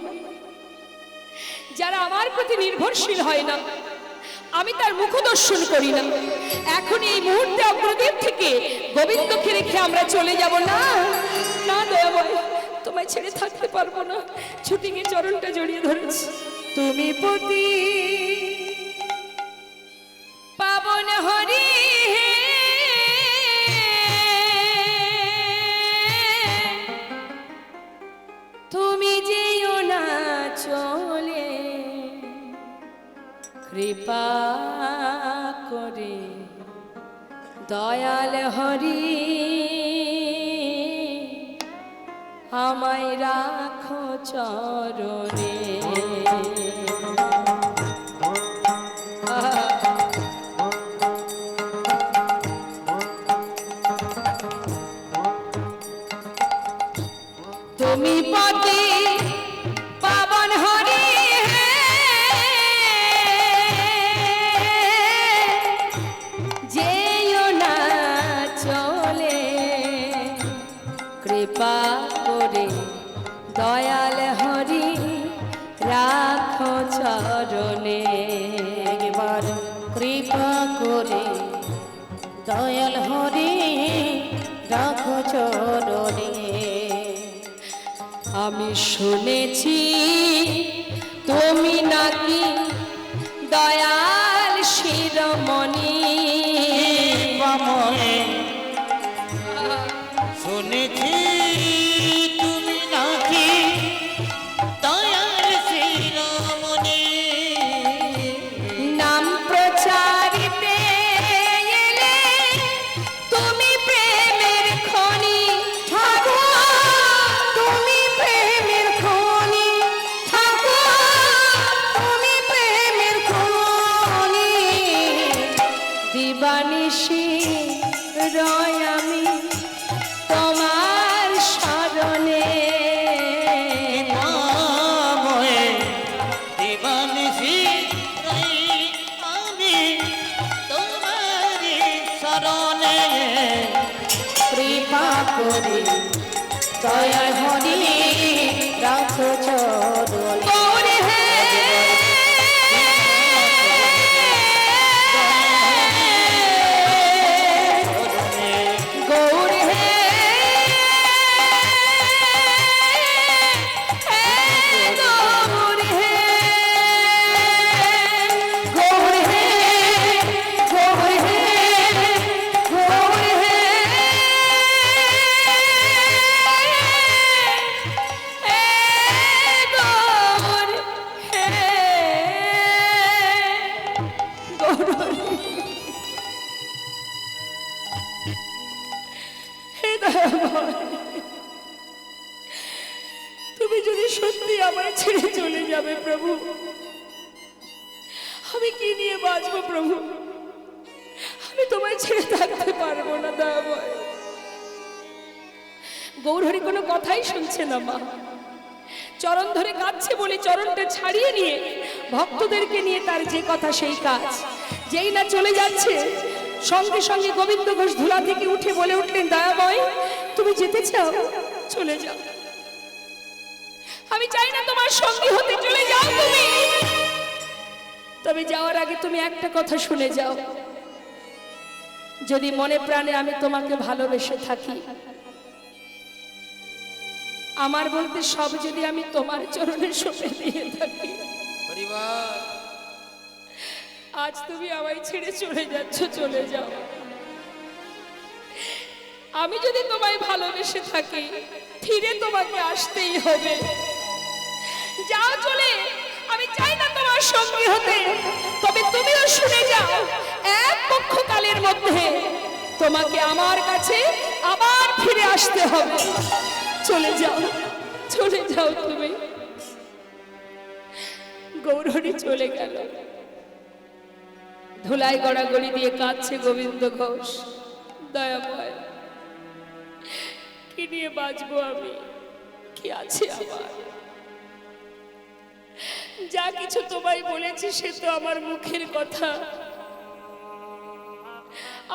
যারা আমার প্রতি নির্ভরশীল হয় না আমি তার মুখ দর্শন করি না। এখন এই মুহূর্তে অগ্রদীপ থেকে গোবিন্দকে রেখে আমরা চলে যাব না। না দয়াময়, তোমায় ছেড়ে থাকতে পারবো না। ছুটি গিয়ে চরণটা জড়িয়ে ধরেছি। তুমি পতি পাবন হরি তুমি যেও না চলে, কৃপা করে দয়াল হরি আমায় রাখো চরণে। তুমি পতি পাবন হরি যেও না চলে, কৃপা করে দয়াল হরি রাখো চরণে। একবার কৃপা করে দয়াল হরি রাখো চরণে। আমি শুনেছি তুমি নাকি দয়াল শিরোমণি, শুনেছি তুমি নাকি দয়াল শিরোমণি, নাম প্রচারিতে এলে তুমি প্রেমের খনি ঠাকুর, তুমি প্রেমের খনি ঠাকুর, তুমি প্রেমের খনি। দিবানিশি রয় আমি তোমার শরণে। নামে দিবানিশি রই আমি তোমারি শরণে। কৃপা করে দয়াল হরি রাখো চরণে। গৌর হে গৌর হে গৌর হে গৌর হে গৌর হে গৌর হে তুমি যদি সত্যি আমায় ছেড়ে চলে যাবে প্রভু, আমি কি নিয়ে বাঁচবো প্রভু? আমি তোমায় ছেড়ে থাকতে পারবো না দয়াময়। গৌরহরি কোনো কথাই শুনছে না মা, চরণ ধরে কাঁদছে বলে চরণটা ছাড়িয়ে নিয়ে ভক্তদেরকে নিয়ে তার যে কথা সেই কাজ। যেই না চলে যাচ্ছে সঙ্গে সঙ্গে গোবিন্দ ঘোষ ধুলা থেকে উঠে বলে উঠলেন, দয়াময় তুমি যেতে চাও চলে যাও, আমি চাই না তোমার সঙ্গী হতে, চলে যাও তুমি। তবে যাওয়ার আগে তুমি একটা কথা শুনে যাও, যদি মনে প্রাণে আমি তোমাকে ভালোবেসে থাকি, আমার বলতে সব যদি আমি তোমার চরণে সঁপে দিয়ে থাকি, পরিবার আজ তুমি আমায় ছেড়ে চলে যাচ্ছ, চলে যাও। আমি যদি তোমায় ভালোবেসে থাকি, ফিরে তোমাকে আসতেই হবে। যাও চলে, আমি চাই না তোমার সঙ্গী হতে। তবে তুমিও শুনে যাও, এক পক্ষকালের মধ্যে তোমাকে আমার কাছে আবার ফিরে আসতে হবে। চলে যাও, চলে যাও তুমি। গৌরহরি চলে গেল। ধুলাই গড়াগড়ি দিয়ে কাঁদছে গোবিন্দ ঘোষ। দয়াময়, কি নিয়ে বাঁচবো আমি? কি আছে আমার? যা কিছু তোমায় বলেছি সে তো আমার মুখের কথা,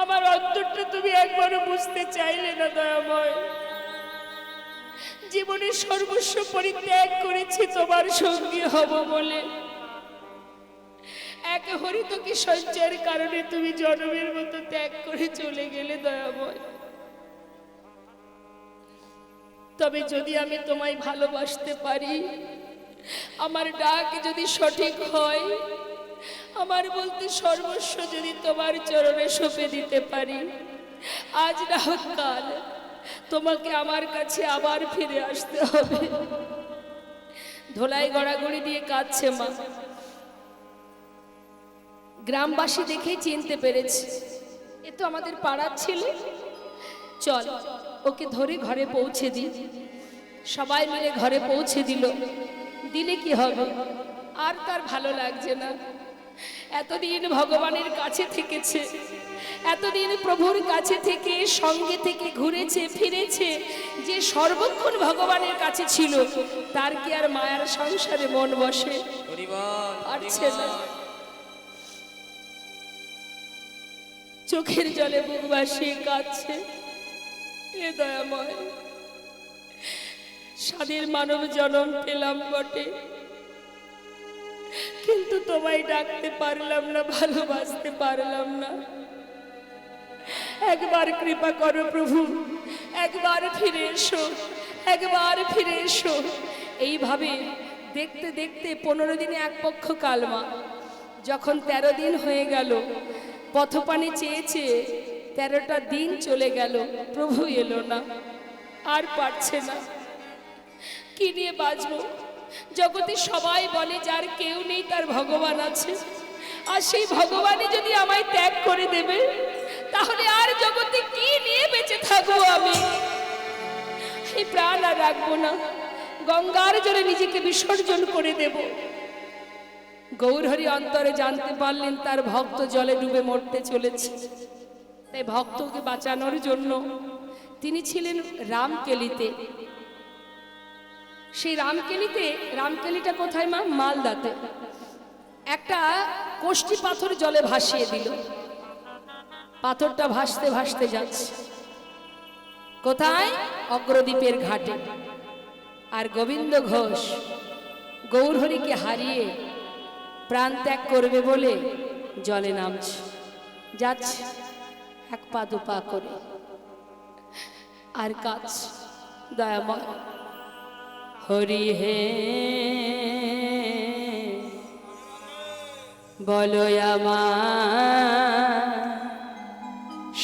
আমার অন্তরটা তুমি একবারও বুঝতে চাইলে না দয়াময়। জীবনের সর্বস্ব পরিত্যাগ করেছি তোমার সঙ্গী হব বলে। এক হরিতকি সঞ্চয়ের কারণে তুমি জনমের মতো ত্যাগ করে চলে গেলে দয়াময়। তবে যদি আমি তোমায় ভালোবাসতে পারি, আমার ডাক যদি সঠিক হয়, আমার বলতে সর্বস্ব যদি তোমার চরণে সঁপে দিতে পারি, আজ না হোক কাল তোমাকে আমার কাছে আবার ফিরে আসতে হবে। ধোলাই গড়াগড়ি দিয়ে কাঁদছে মা। গ্রামবাসী দেখেই চিনতে পেরেছে, এ তো আমাদের পাড়ার ছেলে। চল ওকে ধরে ঘরে পৌঁছে দিই। সবাই মিলে ঘরে পৌঁছে দিল। দিলে কি হবে, আর তার ভালো লাগছে না। এতদিন ভগবানের কাছে থেকেছে, এতদিন প্রভুর কাছে থেকে সঙ্গে থেকে ঘুরেছে ফিরেছে, যে সর্বক্ষণ ভগবানের কাছে ছিল, তার কি আর মায়ার সংসারে মন বসে? পারছে না। চোখের জলে বুক ভাসিয়ে কাঁদছে। এ দয়াময়, স্বাধীন মানব জন্ম পেলাম বটে, কিন্তু তোমায় ডাকতে পারলাম না, ভালোবাসতে পারলাম না। একবার কৃপা করো প্রভু, একবার ফিরে এসো, একবার ফিরে এসো। এইভাবে দেখতে দেখতে 15 দিনে এক পক্ষ কালমা। যখন 13 দিন হয়ে গেল, পথপানে চেয়েছে, 13টা দিন চলে গেল, প্রভু এলো না। আর পারছে না, কি নিয়ে বাঁচবো? জগতে সবাই বলে যার কেউ নেই তার ভগবান আছে, আর সেই ভগবানই যদি আমায় ত্যাগ করে দেবে, তাহলে আর জগতে কি নিয়ে বেঁচে থাকবো আমি? এই প্রাণ আর রাখবো না, গঙ্গার জলে নিজেকে বিসর্জন করে দেব। গৌরহরি অন্তরে জানতে পারলেন তার ভক্ত জলে ডুবে মরতে চলেছে। তাই ভক্তকে বাঁচানোর জন্য তিনি ছিলেন রামকেলিতে। সেই রামকেলিটা কোথায় মা? মালদাতে। একটা কোষ্ঠী পাথর জলে ভাসিয়ে দিল। পাথরটা ভাসতে ভাসতে যাচ্ছে কোথায়? অগ্রদ্বীপের ঘাটে। আর গোবিন্দ ঘোষ গৌরহরিকে হারিয়ে প্রাণ ত্যাগ করবে বলে জলে নামছে, যাচ্ছে এক পা দু পা করে, আর কাজ। দয়াময় হরি হে বলো আমার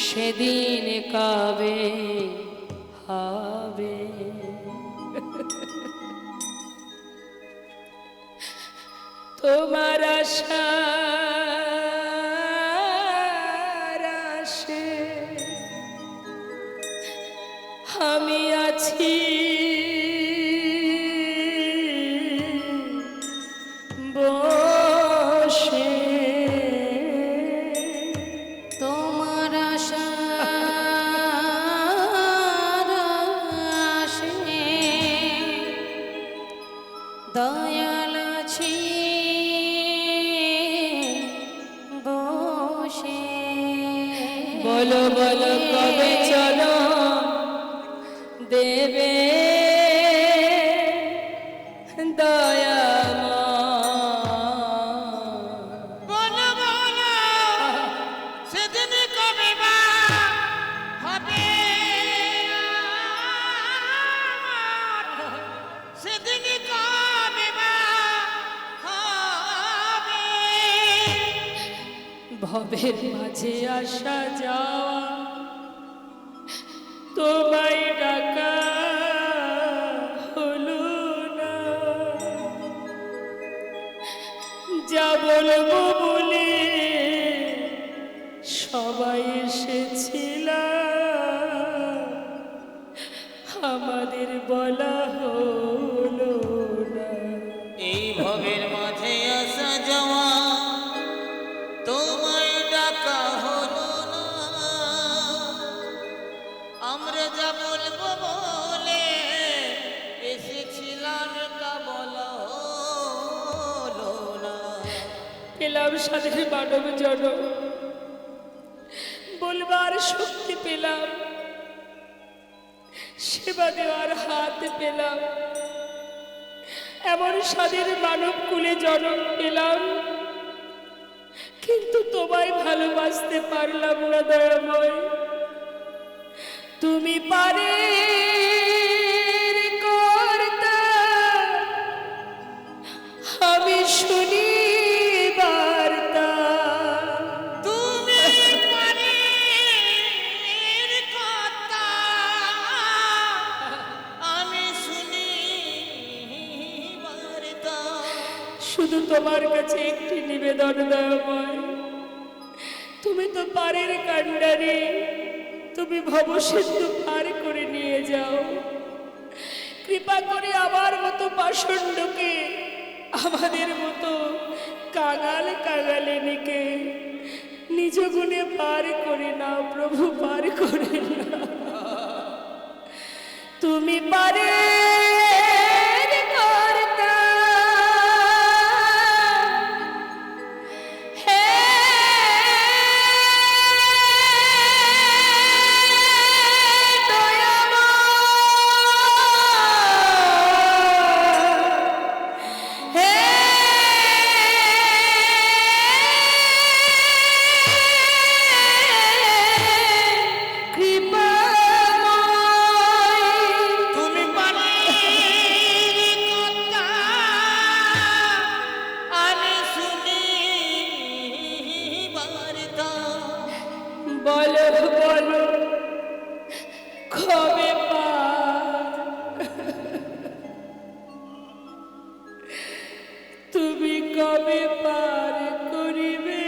সেদিন কবে হবে? তোমার আশার আশে আমি আছি বসে। তোমার আশার আশে দয়াল আছি বসে। বলো বলো কবে চলো দেবে দয়াময়? বলো বলো সেদিন কবে বা হবে আমার, সেদিন কবে বা হবে। ভবের মাঝে আসা যাওয়া, তোমায় ডাকা হলো না। যা বলবো বলে সবাই এসেছিল, আমাদের বলা হলো না। এই ভবের মাঝে আসা যাওয়া তোমায় ডাকা হলো না। আমরা যা বলবো বলে এসেছিলাম তা বলা হলো না। পেলাম সাথে মানব জনম, বলবার শক্তি পেলাম, সেবা দেওয়ার হাত পেলাম, এমন স্বাদের মানব কুলে জন্ম পেলাম, কিন্তু তোমায় ভালোবাসতে পারলাম না দয়াময়। তুমি পারে শুধু তোমার কাছে একটি নিবেদন দয়াময়, তুমি তো পারের কাণ্ডারি, তুমি ভবসিন্ধু পার করে নিয়ে যাও। কৃপা করে আমার মতো পাষণ্ডকে, আমাদের মতো কাঙাল কাঙালিনীকে নিজ গুণে পার করে নাও প্রভু, পার করে নাও। তুমি পারে তুমি পানির কথা আমি শুনি বারতা। বলো বলো কবে পার, তুমি কবে পার করিবে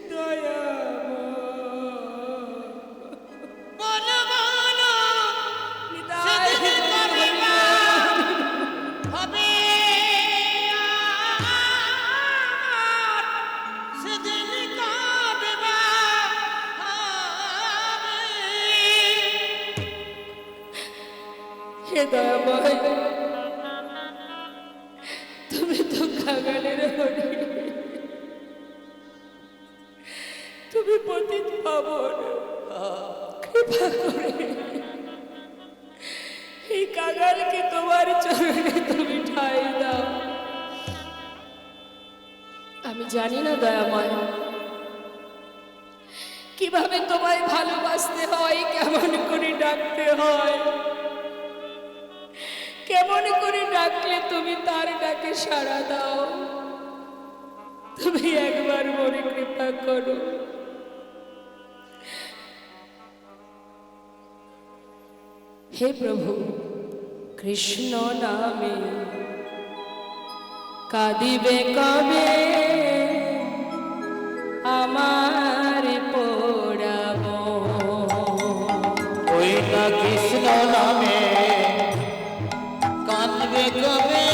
দয়াময়। বলো বলো সেদিন কবে পার হবে আমার, সেদিন কবে পার হবে। হে দয়াময়, তুমি তো কাঙালের হরি, তুমি পতিত পাবন, কৃপা করে এই কাঙালকে তোমার চরণে তুমি ঠাই দাও। আমি জানি না দয়াময়, কিভাবে তোমায় ভালোবাসতে হয়, কেমন করে ডাকতে হয়, কেমন করে ডাকলে তুমি তার ডাকে সাড়া দাও। তুমি একবার মনে কৃপা করো। হে প্রভু, কৃষ্ণ নামে কাঁদিবে কবে আমার পোড়াব। ওই না কৃষ্ণ নামে কাঁদবে কবে